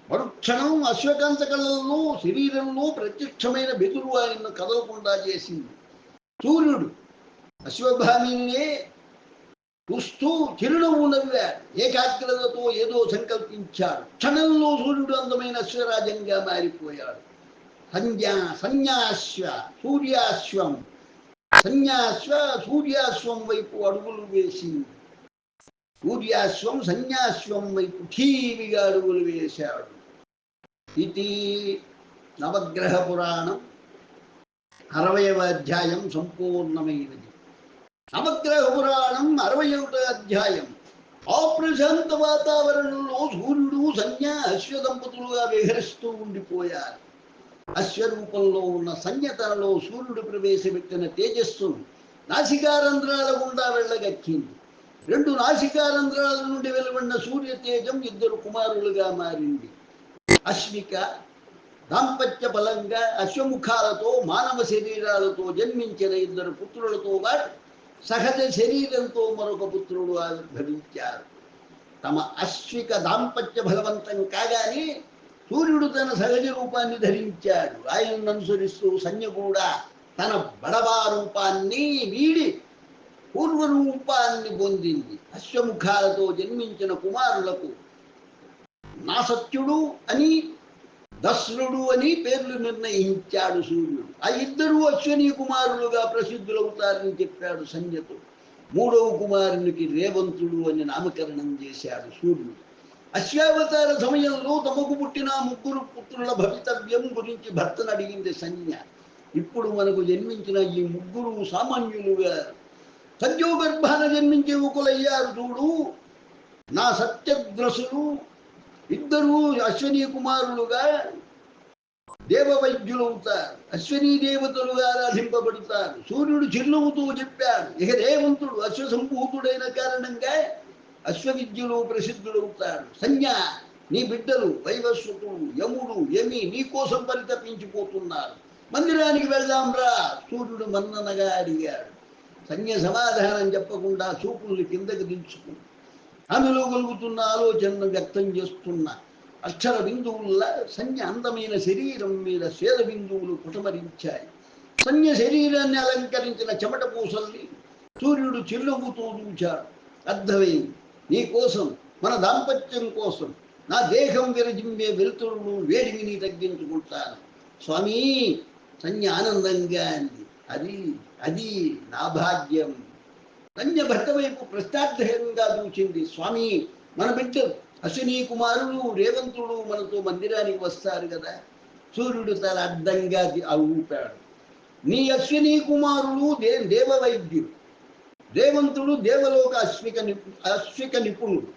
మరుక్షణం అశ్వకాంత కళ్ళల్లో శరీరంలో ప్రత్యక్షమైన బెదురు ఆయన్ను కదలకుండా చేసింది. సూర్యుడు అశ్వభామినే చూస్తూ చిరునవ్వు నవ్వాడు. ఏకాగ్రతతో ఏదో సంకల్పించాడు. క్షణంలో సూర్యుడు అందమైన అశ్వరాజంగా మారిపోయాడు. సూర్యాశ్వం వైపు అడుగులు వేసింది. సూర్యాశ్వం సన్యాశ్వం వైపు ఠీవిగా అడుగులు వేశాడు. ఇది నవగ్రహ పురాణం 60వ అధ్యాయం సంపూర్ణమైనది. నవగ్రహ పురాణం 61వ అధ్యాయం. ఆ ప్రశాంత వాతావరణంలో సూర్యుడు సంజ్ఞ అశ్వ దంపతులుగా విహరిస్తూ ఉండిపోయారు. అశ్వరూపంలో ఉన్న సంజ్ఞ తనలో సూర్యుడు ప్రవేశపెట్టిన తేజస్సును నాసికారంధ్రాల గుండా వెళ్ళగక్కింది. 2 నాసికారంధ్రాల నుండి వెలువడిన సూర్య తేజం 2 కుమారులుగా మారింది. అశ్విక దాంపత్య బలంగా అశ్వముఖాలతో మానవ శరీరాలతో జన్మించిన 2 పుత్రులతో పాటు సహజ శరీరంతో మరొక పుత్రుడు ఆవిర్భవించారు. తమ అశ్విక దాంపత్య బలవంతం కాగానే సూర్యుడు తన సహజ రూపాన్ని ధరించాడు. ఆయనను అనుసరిస్తూ సంజ్ఞ కూడా తన బడబా రూపాన్ని వీడి పూర్వరూపాన్ని పొందింది. అశ్వముఖాలతో జన్మించిన కుమారులకు నాసత్యుడు అని, దస్రుడు అని పేర్లు నిర్ణయించాడు సూర్యుడు. ఆ 2 అశ్వనీ కుమారులుగా ప్రసిద్ధులవుతారని చెప్పాడు సంజ్ఞతో. 3వ కుమారునికి రేవంతుడు అని నామకరణం చేశాడు సూర్యుడు. అశ్వావతార సమయంలో తమకు పుట్టిన 3 పుత్రుల భవితవ్యం గురించి భర్తను అడిగింది సంజ్ఞ. ఇప్పుడు మనకు జన్మించిన ఈ 3 సామాన్యులుగా సత్యోగర్భాన జన్మించే యువకులయ్యారు చూడు. నా సత్యద్రసులు 2 అశ్వనీ కుమారులుగా దేవవైద్యులవుతారు. అశ్వనీ దేవతలుగా ఆరాధింపబడతారు. సూర్యుడు చిరునవ్వుతూ చెప్పాడు, ఇక రేవంతుడు అశ్వసంభూతుడైన కారణంగా అశ్వవిద్యులు ప్రసిద్ధుడవుతాడు. సంజ్ఞ, నీ బిడ్డలు వైవస్వతుడు, యముడు, యమి నీ కోసం పరితపించిపోతున్నారు. మందిరానికి వెళ్దాం రా సూర్యుడు మన్ననగా అడిగాడు. సంజ్ఞ సమాధానం చెప్పకుండా చూపుల్ని కిందకి దించుకుంది. ఆమెలో కలుగుతున్న ఆలోచనను వ్యక్తం చేస్తున్న అక్షర బిందువుల్లా సంజ్ఞ అందమైన శరీరం మీద శ్వేత బిందువులు కుటమరించాయి. సంజ్ఞ శరీరాన్ని అలంకరించిన చెమట పూసల్ని సూర్యుడు చిరునవ్వుతూ చూచాడు. అర్థమైంది, నీ కోసం, మన దాంపత్యం కోసం నా దేహం విరజిమ్మే వెలుతురును వేడిని తగ్గించుకుంటాను స్వామి. సంజ్ఞ ఆనందంగా అంది. అది నా భాగ్యం. సంజ్ఞ భర్త వైపు ప్రశ్నార్థకంగా చూచింది. స్వామి, మన బిడ్డలు అశ్వినీ కుమారులు రేవంతుడు మనతో మందిరానికి వస్తారు కదా. సూర్యుడు తన అడ్డంగా ఊపాడు. నీ అశ్వినీ కుమారులు దేవవైద్యులు, రేవంతుడు దేవలోక అశ్విక నిపుణుడు.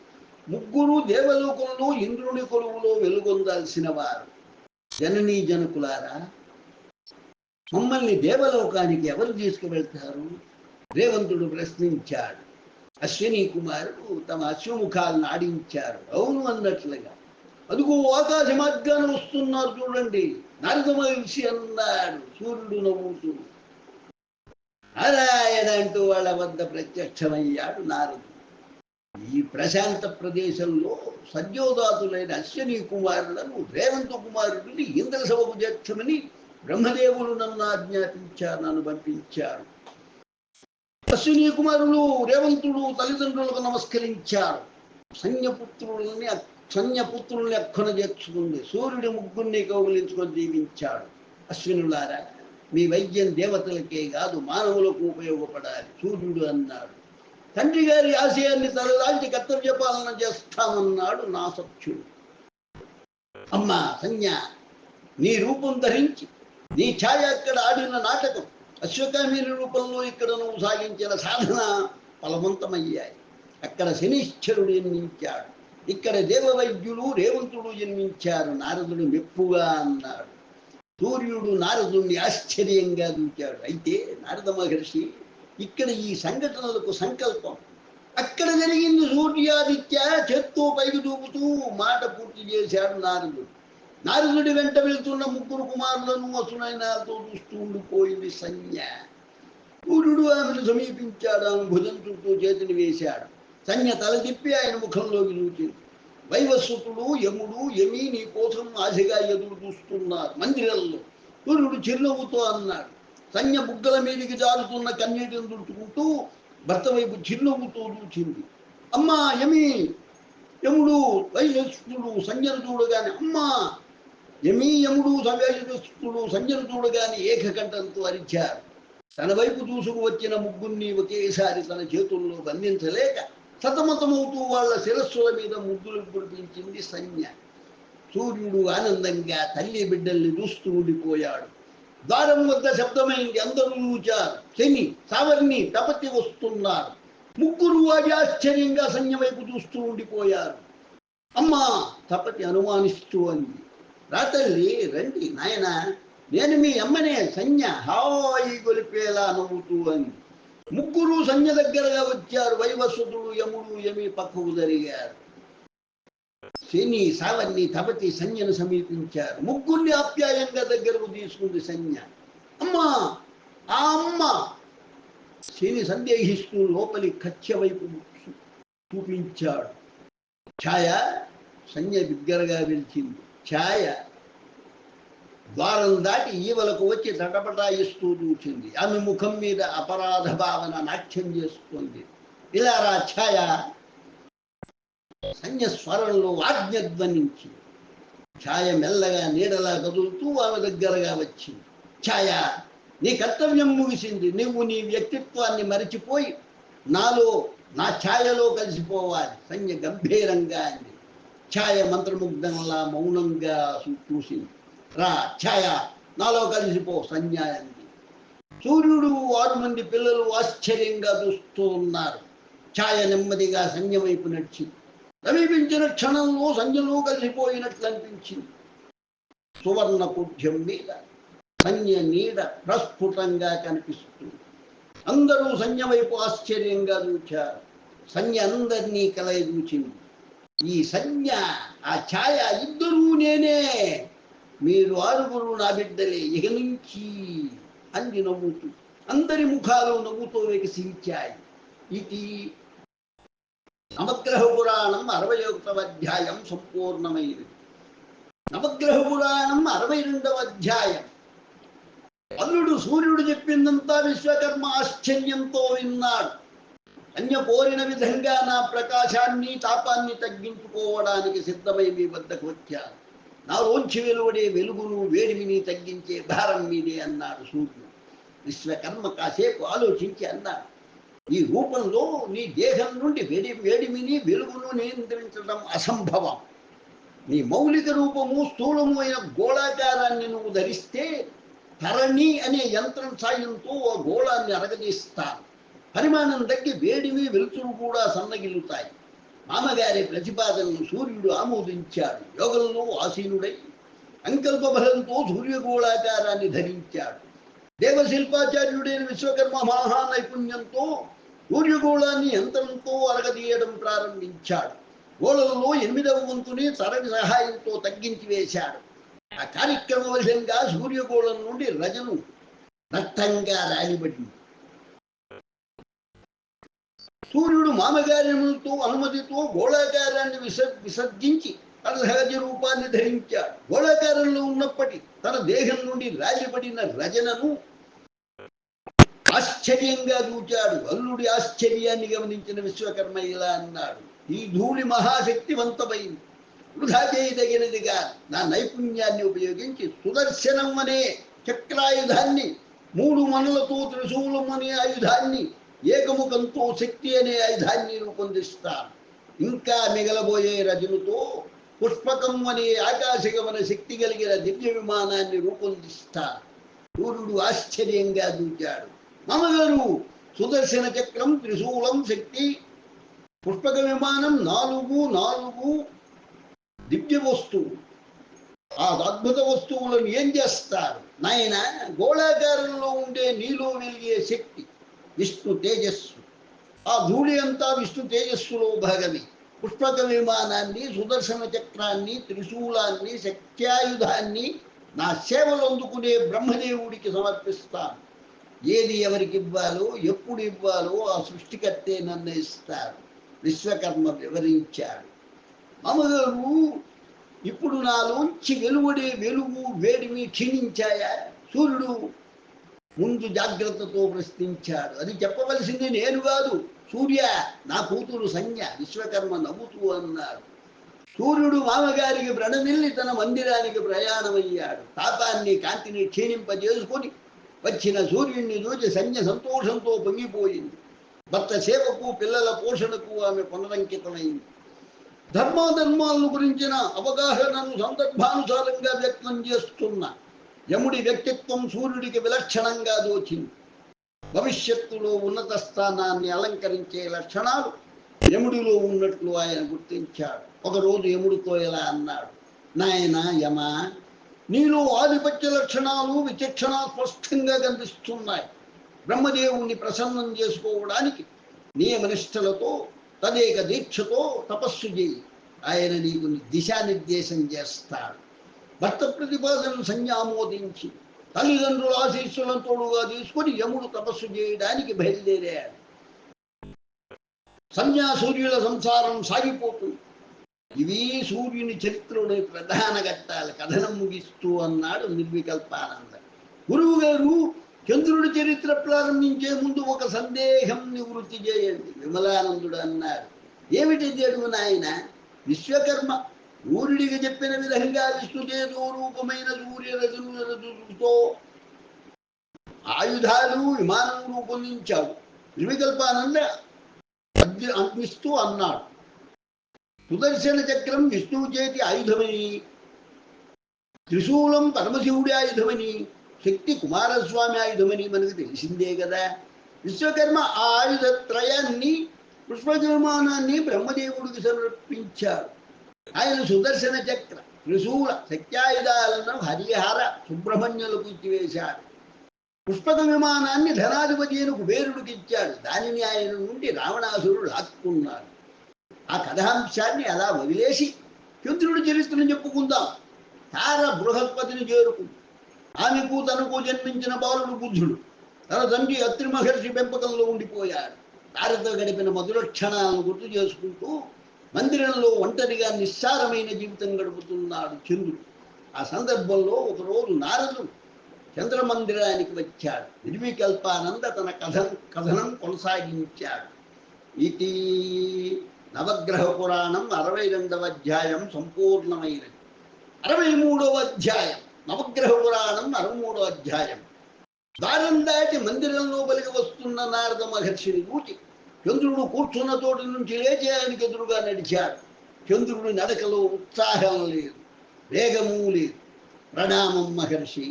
3 దేవలోకంలో ఇంద్రుని కొలువులో వెలుగొందాల్సిన వారు. జననీ జనకులారా, మమ్మల్ని దేవలోకానికి ఎవరు తీసుకువెళ్తారు? రేవంతుడు ప్రశ్నించాడు. అశ్వినీ కుమారుడు తమ అశ్వముఖాలను ఆడించారు. అవును అన్నట్లుగా. అదుగో ఆకాశ మార్గాన వస్తున్నారు చూడండి, నారద మహర్షి అన్నాడు సూర్యుడు నవ్వుతూ. నారాయణ అంటూ వాళ్ళ వద్ద ప్రత్యక్షమయ్యాడు నారదుడు. ఈ ప్రశాంత ప్రదేశంలో సద్యోదాతులైన అశ్వినీ కుమారులను రేవంతు కుమారుడిని ఇంద్రసభకు చేర్చుమని బ్రహ్మదేవులు నన్ను ఆజ్ఞాపించారు, నన్ను పంపించారు. అశ్విని కుమారులు రేవంతుడు తల్లిదండ్రులకు నమస్కరించారు. సన్యపుత్రుల్ని అక్కున చేర్చుకుంది. సూర్యుడి ముగ్గురిని కౌగిలించుకొని దీవించాడు. అశ్వినులారా, మీ వైద్యం దేవతలకే కాదు మానవులకు ఉపయోగపడాలి సూర్యుడు అన్నాడు. తండ్రి గారి ఆశయాన్ని తలలాంటి కర్తవ్య పాలన చేస్తామన్నాడు నా సఖ్యుడు. అమ్మా సంజ్ఞ, నీ రూపం ధరించి నీ ఛాయ అక్కడ ఆడిన నాటకం, అశ్వకామీని రూపంలో ఇక్కడ నువ్వు సాగించిన సాధన ఫలవంతమయ్యాయి. అక్కడ శనిశ్చరుడు జన్మించాడు, ఇక్కడ దేవవైద్యులు రేవంతుడు జన్మించారు. నారదుడు మెప్పుగా అన్నాడు. సూర్యుడు నారదుడిని ఆశ్చర్యంగా చూచాడు. అయితే నారద మహర్షి, ఇక్కడ ఈ సంఘటనలకు సంకల్పం అక్కడ జరిగింది. సూర్యాదిత్య చేత్తో పైకి చూపుతూ మాట పూర్తి చేశాడు నారదుడు. నారదుడి వెంట వెళ్తున్న ముగ్గురు కుమారులను వసునైనాలతో చూస్తూ ఉండిపోయింది సంజ్ఞ. సూర్యుడు ఆమెను సమీపించాడు. ఆమె భుజం చుట్టూ చేతిని వేశాడు. సంజ్ఞ తల తిప్పి ఆయన ముఖంలోకి చూచింది. వైవస్వతుడు యముడు యమి నీ కోసం ఆశగా ఎదురు చూస్తున్నారు మందిరంలో. సూర్యుడు చిరునవ్వుతో అన్నాడు. సంజ్ఞ బుగ్గల మీదికి జారుతున్న కన్నీటిని తుడుచుకుంటూ భర్త వైపు చిరునవ్వుతో చూచింది. అమ్మా యమి, యముడు వైవస్వతుడు సంజ్ఞను చూడగానే, అమ్మా యమి యముడు వైవస్వతుడు సంజ్ఞను చూడగానే ఏకకంఠంతో అరిచారు. తన వైపు చూసుకు వచ్చిన ముగ్గురిని ఒకేసారి తన చేతుల్లో బంధించలేక సతమతమవుతూ వాళ్ళ శిరస్సుల మీద ముద్దులు కురిపించింది సంజ్ఞ. సూర్యుడు ఆనందంగా తల్లి బిడ్డల్ని చూస్తూ ఉండిపోయాడు. ద్వారం వద్ద శబ్దమైంది. అందరూ చూచారు. శని, సావర్ణి, తపతి వస్తున్నారు. ముగ్గురు వాడి ఆశ్చర్యంగా సంజ్ఞ వైపు చూస్తూ ఉండిపోయారు. అమ్మా, తపతి అనుమానిస్తూ అంది. రాతల్లి రండి నాయన, నేను మీ అమ్మనే సంజ్ఞ హాయి గొలిపేలా నవ్వుతూ అంది. ముగ్గురు సంజ్ఞ దగ్గరగా వచ్చారు. వైవస్వతుడు యముడు యమి పక్కకు జరిగారు. శని, సావర్ణి, తపతి సంజ్ఞను సమీపించారు. ముగ్గురిని ఆప్యాయంగా దగ్గరకు తీసుకుంది సంజ్ఞ. అమ్మా, ఆ అమ్మ. శని సందేహిస్తూ లోపలి కచ్చ వైపు చూపించాడు. ఛాయ. సంజ్ఞ బిగ్గరగా పిలిచింది. ఛాయ ద్వారం దాటి ఈవలకు వచ్చి తటపటాయిస్తూ చూచింది. ఆమె ముఖం మీద అపరాధ భావన నాట్యం చేస్తుంది. ఇలా రా ఛాయ. సంజ్ఞ స్వరంలో ఆజ్ఞ ధ్వనించి ఛాయ మెల్లగా నీడలా కదులుతూ ఆమె దగ్గరగా వచ్చింది. ఛాయ, నీ కర్తవ్యం ముగిసింది. నువ్వు నీ వ్యక్తిత్వాన్ని మరిచిపోయి నా ఛాయలో కలిసిపోవాలి. సంజ్ఞ గంభీరంగా అంది. ఛాయ మంత్రముగ్ధంలా మౌనంగా చూసింది. రా ఛాయ, నాలో కలిసిపో సంజ్ఞ అంది. సూర్యుడు 6 మంది పిల్లలు ఆశ్చర్యంగా చూస్తూ ఉన్నారు. ఛాయ నెమ్మదిగా సంజ్ఞ వైపు నడిచింది. సమీపించిన క్షణంలో సంజ్ఞలో కలిసిపోయినట్లు అనిపించింది. సువర్ణ కుఢ్యం మీద సంజ్ఞ నీడ ప్రస్ఫుటంగా కనిపిస్తుంది. అందరూ సంజ్ఞ వైపు ఆశ్చర్యంగా చూచారు. సంజ్ఞ అందరినీ కలయి చూచింది. ఈ సంజ్ఞ, ఆ ఛాయ ఇద్దరూ నేనే. మీరు 6 నా బిడ్డలే ఇక నుంచి అంది నవ్వుతూ. అందరి ముఖాలు నవ్వుతో వికసించాయి. ఇది నవగ్రహ పురాణం 61వ అధ్యాయం సంపూర్ణమైనది. నవగ్రహ పురాణం 62వ అధ్యాయం. అల్లుడు సూర్యుడు చెప్పిందంతా విశ్వకర్మ ఆశ్చర్యంతో విన్నాడు. అన్య కోరిన విధంగా నా ప్రకాశాన్ని తాపాన్ని తగ్గించుకోవడానికి సిద్ధమై మీ వద్దకు వచ్చాను. నాలోంచి వెలువడే వెలుగును వేడిమిని తగ్గించే భారం మీదే అన్నాడు సూర్యుడు. విశ్వకర్మ కాసేపు ఆలోచించి అన్నాడు. ఈ రూపంలో నీ దేహం నుండి వేడిమిని వెలుగును నియంత్రించడం అసంభవం. నీ మౌలిక రూపము స్థూలము అయిన గోళాకారాన్ని నువ్వు ధరిస్తే ధరణి అనే యంత్రం సాయంతో ఆ గోళాన్ని అరగదీస్తాను. పరిమాణం తగ్గి వేడిమి వెలుతురు కూడా సన్నగిల్లుతాయి. మామగారి ప్రతిపాదనను సూర్యుడు ఆమోదించాడు. యోగంలో ఆసీనుడై సంకల్ప బలంతో సూర్యగోళాకారాన్ని ధరించాడు. దేవశిల్పాచార్యుడైన విశ్వకర్మ మహా నైపుణ్యంతో సూర్యగోళాన్ని యంత్రంతో అరగదీయడం ప్రారంభించాడు. గోళంలో 8వ వంతుని తరగతి సహాయంతో తగ్గించి వేశాడు. ఆ కార్యక్రమ వశంగా సూర్యగోళం నుండి రజను రక్తంగా రాలిబడింది. సూర్యుడు మామగారితో అనుమతితో గోళాకారాన్ని విసర్జించి అసహజ రూపాన్ని ధరించాడు. గోళాకారంలో ఉన్నప్పటి తన దేహం నుండి రాలిపడిన రజనను ఆశ్చర్యంగా చూచాడు. అల్లుడి ఆశ్చర్యాన్ని గమనించిన విశ్వకర్మ ఇలా అన్నాడు, ఈ ధూళి మహాశక్తివంతమైంది, వృధా చేయదగినదిగా నా నైపుణ్యాన్ని ఉపయోగించి సుదర్శనం అనే చక్రాయుధాన్ని, 3 మనులతో త్రిశూలం అనే ఆయుధాన్ని, ఏకముఖంతో శక్తి అనే ఆయుధాన్ని రూపొందిస్తాను. ఇంకా మిగలబోయే రజనుతో పుష్పకం అనే ఆకాశగమన శక్తి కలిగిన దివ్య విమానాన్ని రూపొందిస్తాను. సూర్యుడు ఆశ్చర్యంగా దూచాడు. మామగారు, సుదర్శన చక్రం, త్రిశూలం, శక్తి, పుష్పక విమానం, 4 దివ్య వస్తువు. ఆ అద్భుత వస్తువులను ఏం చేస్తారు? నాయన, గోళాకారంలో ఉండే నీలో వెలిగే శక్తి విష్ణు తేజస్సు. ఆ ధూళి అంతా విష్ణు తేజస్సులో భాగమే. పుష్పక విమానాన్ని, సుదర్శన చక్రాన్ని, త్రిశూలాన్ని, శక్త్యాయుధాన్ని నా సేవలు అందుకునే బ్రహ్మదేవుడికి సమర్పిస్తాను. ఏది ఎవరికి ఇవ్వాలో, ఎప్పుడు ఇవ్వాలో ఆ సృష్టికర్తే నిర్ణయిస్తారు. విశ్వకర్మ వివరించాడు. అమ్మగారు, ఇప్పుడు నాలోంచి వెలువడే వెలుగు, వేడిమి క్షీణించాయా? సూర్యుడు ముందు జాగ్రత్తతో ప్రశ్నించాడు. అది చెప్పవలసింది నేను కాదు, సూర్య, నా కూతురు సంజ్ఞ. విశ్వకర్మ నవ్వుతూ అన్నాడు. సూర్యుడు మామగారికి వ్రణమిల్లి తన మందిరానికి ప్రయాణమయ్యాడు. తాపాన్ని, కాంతిని క్షీణింపజేసుకొని వచ్చిన సూర్యుడిని చూసి సంజ్ఞ సంతోషంతో పొంగిపోయింది. భర్త సేవకు, పిల్లల పోషణకు ఆమె పునరంకితమైంది. ధర్మాధర్మాలను గురించిన అవగాహనను సందర్భానుసారంగా వ్యక్తం చేస్తున్న యముడి వ్యక్తిత్వం సూర్యుడికి విలక్షణంగా దోచింది. భవిష్యత్తులో ఉన్నత స్థానాన్ని అలంకరించే లక్షణాలు యముడిలో ఉన్నట్లు ఆయన గుర్తించాడు. ఒకరోజు యముడితో ఇలా అన్నాడు, నాయన యమ, నీలో ఆధిపత్య లక్షణాలు, విచక్షణ స్పష్టంగా కనిపిస్తున్నాయి. బ్రహ్మదేవుణ్ణి ప్రసన్నం చేసుకోవడానికి నియమనిష్టలతో, తదేక దీక్షతో తపస్సు చేయి. ఆయన నీకు దిశానిర్దేశం చేస్తాడు. భర్త ప్రతిపాదనను సంజ్ఞామోదించి తల్లిదండ్రుల ఆశీస్సులను తోడుగా తీసుకుని యముడు తపస్సు చేయడానికి బయలుదేరాడు. సంజ్ఞా సూర్యుల సంసారం సాగిపోతుంది. ఇవి సూర్యుని చరిత్రలోని ప్రధాన ఘట్టాలు. కథనం ముగిస్తూ అన్నాడు నిర్వికల్పానంద. గురువు గారు, చంద్రుడి చరిత్ర ప్రారంభించే ముందు ఒక సందేహం నివృత్తి చేయండి. విమలానందుడు అన్నాడు. ఏమిటి అడుగు నాయన? విశ్వకర్మ సూర్యుడికి చెప్పిన విధంగా విష్ణుతేజో రూపమైన సూర్యరజుతో ఆయుధాలు, విమానం రూపొందించాడు. నిర్వికల్పానంద అనిపిస్తూ అన్నాడు, సుదర్శన చక్రం విష్ణువు చేతి ఆయుధమని, త్రిశూలం పరమశివుడి ఆయుధమని, శక్తి కుమారస్వామి ఆయుధమని మనకు తెలిసిందే కదా. విశ్వకర్మ ఆ ఆయుధత్రయాన్ని, పుష్పక విమానాన్ని బ్రహ్మదేవుడికి సమర్పించాడు. ఆయన సుదర్శన చక్ర, త్రిశూల, శక్త్యాయుధాలను హరిహర సుబ్రహ్మణ్యులకు ఇచ్చివేశాడు. పుష్పక విమానాన్ని ధనాధిపతి అయిన కుబేరుడికి ఇచ్చాడు. దానిని ఆయన నుండి రావణాసురుడు లాక్కున్నాడు. ఆ కథాంశాన్ని అలా వదిలేసి చంద్రుడి చరిత్రను చెప్పుకుందాం. తార బృహస్పతిని చేరుకుంది. ఆమెకు తనకు జన్మించిన బాలుడు బుద్ధుడు తన తండ్రి అత్రి మహర్షి పెంపకంలో ఉండిపోయాడు. తారతో గడిపిన మధుర క్షణాలను గుర్తు చేసుకుంటూ మందిరంలో ఒంటరిగా నిస్సారమైన జీవితం గడుపుతున్నాడు చంద్రుడు. ఆ సందర్భంలో ఒకరోజు నారదుడు చంద్రమందిరానికి వచ్చాడు. నిర్వికల్పానంద తన కథనం కొనసాగించాడు. ఇది నవగ్రహ పురాణం 62వ అధ్యాయం సంపూర్ణమైనది. 63వ అధ్యాయం నవగ్రహ పురాణం 63వ అధ్యాయం. ద్వారం దాటి మందిరం లోపలికి వస్తున్న నారద మహర్షిని చూచి చంద్రుడు కూర్చున్న తోటి నుంచి లేచి ఆయనకి ఎదురుగా నడిచాడు. చంద్రుడి నడకలో ఉత్సాహం లేదు, వేగము లేదు. ప్రణామం మహర్షి.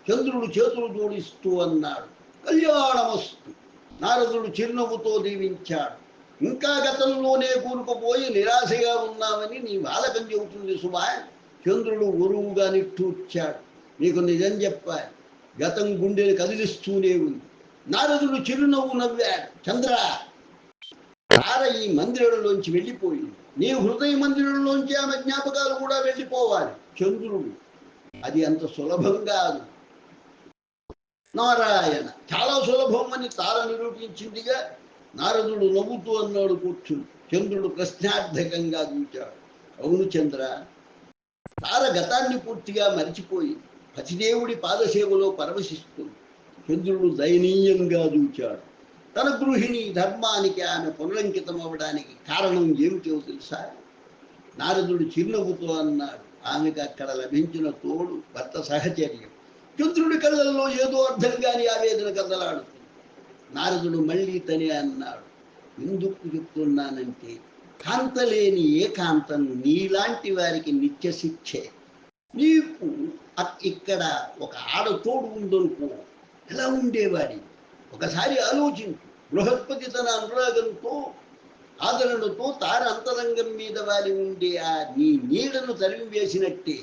చంద్రుడు చేతులు జోడిస్తూ అన్నాడు, కళ్యాణమస్తు. నారదుడు చిరునవ్వుతో దీవించాడు. ఇంకా గతంలోనే కూరుకుపోయి నిరాశగా ఉన్నామని నీ బాలకం చెబుతుంది సుమా. చంద్రుడు గురువుగా నిట్టూర్చాడు. నీకు నిజం చెప్పాలి, గతం గుండెని కదిలిస్తూనే ఉంది. నారదుడు చిరునవ్వు నవ్వాడు. చంద్ర, తార ఈ మందిరంలోంచి వెళ్ళిపోయింది. నీ హృదయ మందిరంలోంచి ఆమె జ్ఞాపకాలు కూడా వెళ్ళిపోవాలి. చంద్రుడు, అది అంత సులభం కాదు నారాయణ. చాలా సులభం అని తార నిరూపించిందిగా. నారదుడు నవ్వుతూ అన్నాడు కూర్చుని. చంద్రుడు ప్రశ్నార్థకంగా చూచాడు. అవును చంద్ర, తార గతాన్ని పూర్తిగా మరిచిపోయి పతిదేవుడి పాదసేవలో పరవశిస్తుంది. చంద్రుడు దయనీయంగా చూచాడు. తన గృహిణి ధర్మానికి ఆమె పునరంకితం అవ్వడానికి కారణం ఏమిటో తెలుసా? నారదుడు చిరునవ్వుతో అన్నాడు, ఆమెకు అక్కడ లభించిన తోడు భర్త సహచర్యం. చంద్రుడి కళ్ళల్లో ఏదో అర్థం కాని ఆవేదన కదలాడుతుంది. నారదుడు మళ్ళీ తనే అన్నాడు, ఎందుకు చెప్తున్నానంటే కాంతలేని ఏకాంతం నీలాంటి వారికి నిత్య శిక్షే. నీకు ఇక్కడ ఒక ఆడతోడు ఉందనుకో, ఎలా ఉండేవాడి? ఒకసారి ఆలోచించు. బృహస్పతి తన అనురాగంతో ఆదరణతో తార అంతరంగం మీద వాలి ఉండే ఆ నీ నీడను తరిమి వేసినట్టే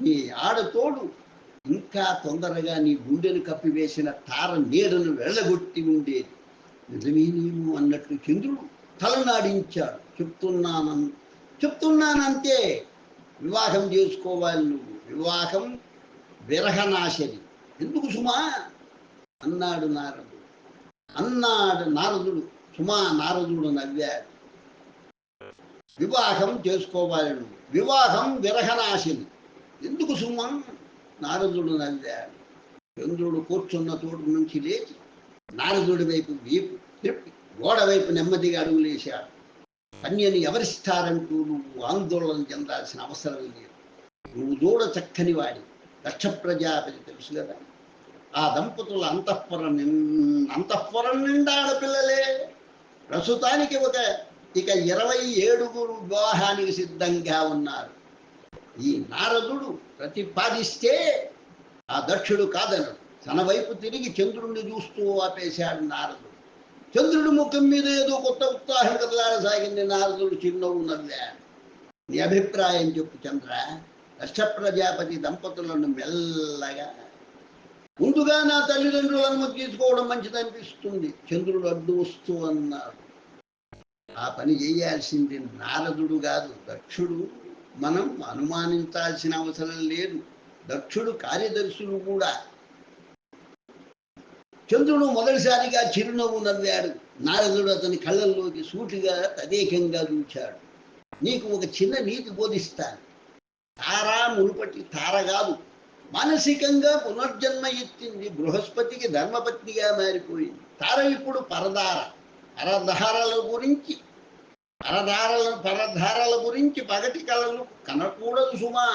నీ ఆడతోడు ఇంకా తొందరగా నీ గుండెను కప్పివేసిన తార నీడను వెళ్ళగొట్టి ఉండేది. నిజమేనేమో అన్నట్లు చంద్రుడు తలనాడించాడు. చెప్తున్నానంతే, వివాహం చేసుకోవాలి నువ్వు. వివాహం విరహనాశని. ఎందుకు సుమా అన్నాడు నారదుడు. సుమా నారదుడు నవ్వాడు. వివాహం చేసుకోవాలి నువ్వు. వివాహం విరహనాశని. ఎందుకు సుమా నారదుడు నవ్వాడు. చంద్రుడు కూర్చున్న చోటు నుంచి లేచి నారదుడి వైపు వీపు తిప్పి గోడ వైపు నెమ్మదిగా అడుగులేశాడు. కన్యని ఎవరిస్తారంటూ నువ్వు ఆందోళన చెందాల్సిన అవసరం లేదు. నువ్వు దూడ చక్కని వాడి. దక్ష ప్రజాపతి తెలుసు కదా. ఆ దంపతుల అంతఃపురం నిండా ఆడపిల్లలే. ప్రస్తుతానికి ఇక 27 వివాహానికి సిద్ధంగా ఉన్నారు. ఈ నారదుడు ప్రతిపాదిస్తే ఆ దక్షుడు కాదనడు. తన వైపు తిరిగి చంద్రుణ్ణి చూస్తూ ఆపేశాడు నారదుడు. చంద్రుడి ముఖం మీద ఏదో కొత్త ఉత్సాహం కదలాడసాగింది. నారదుడు చిరునవ్వు నవ్వాడు. నీ అభిప్రాయం చెప్పు చంద్ర. దక్ష ప్రజాపతి దంపతులను మెల్లగా, ముందుగా నా తల్లిదండ్రుల అనుమతి తీసుకోవడం మంచిదనిపిస్తుంది. చంద్రుడు అడ్డు వస్తూ అన్నాడు. ఆ పని చేయాల్సింది నారదుడు కాదు, దక్షుడు. మనం అనుమానించాల్సిన అవసరం లేదు. దక్షుడు కార్యదర్శులు కూడా. చంద్రుడు మొదటిసారిగా చిరునవ్వు నవ్వాడు. నారదుడు అతని కళ్ళల్లోకి సూటిగా తదేకంగా చూచాడు. నీకు ఒక చిన్న నీతి బోధిస్తాను. తార మునుపటి తార కాదు, మానసికంగా పునర్జన్మ ఎత్తింది. బృహస్పతికి ధర్మపత్నిగా మారిపోయింది. తార ఇప్పుడు పరధారల గురించి పగటి కళలు కనకూడదు సుమా.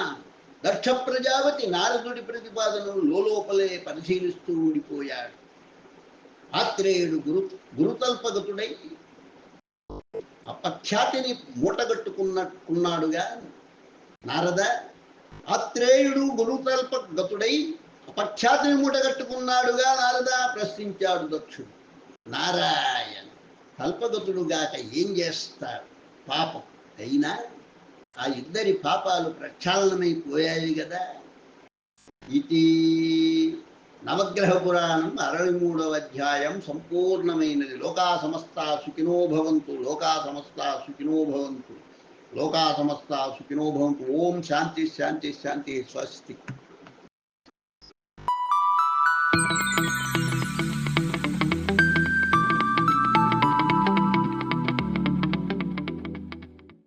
దక్ష ప్రజాపతి నారదుడి ప్రతిపాదనను లోపలే పరిశీలిస్తూ ఉండిపోయాడు. ఆత్రేయుడు గురుతల్పగతుడై అపఖ్యాతిని మూటగట్టుకున్నాడుగా. నారద, ఆత్రేయుడు గురుతల్పగతుడై అపఖ్యాతిని మూటగట్టుకున్నాడుగా నారద ప్రశ్నించాడు దక్షుడు. నారాయణ, కల్పగతుడుగాక ఏం చేస్తాడు? పాపం. అయినా ఆ ఇద్దరి పాపాలు ప్రక్షాళనమైపోయాయి కదా. ఇది నవగ్రహ పురాణం 63వ అధ్యాయం సంపూర్ణమైనది. లోకా సమస్తా సుఖినో భవంతు. లోకా సమస్తా సుఖినో భవంతు. లోకా సమస్తా సుఖినో భవంతు. ఓం శాంతి శాంతి శాంతి. స్వస్తి.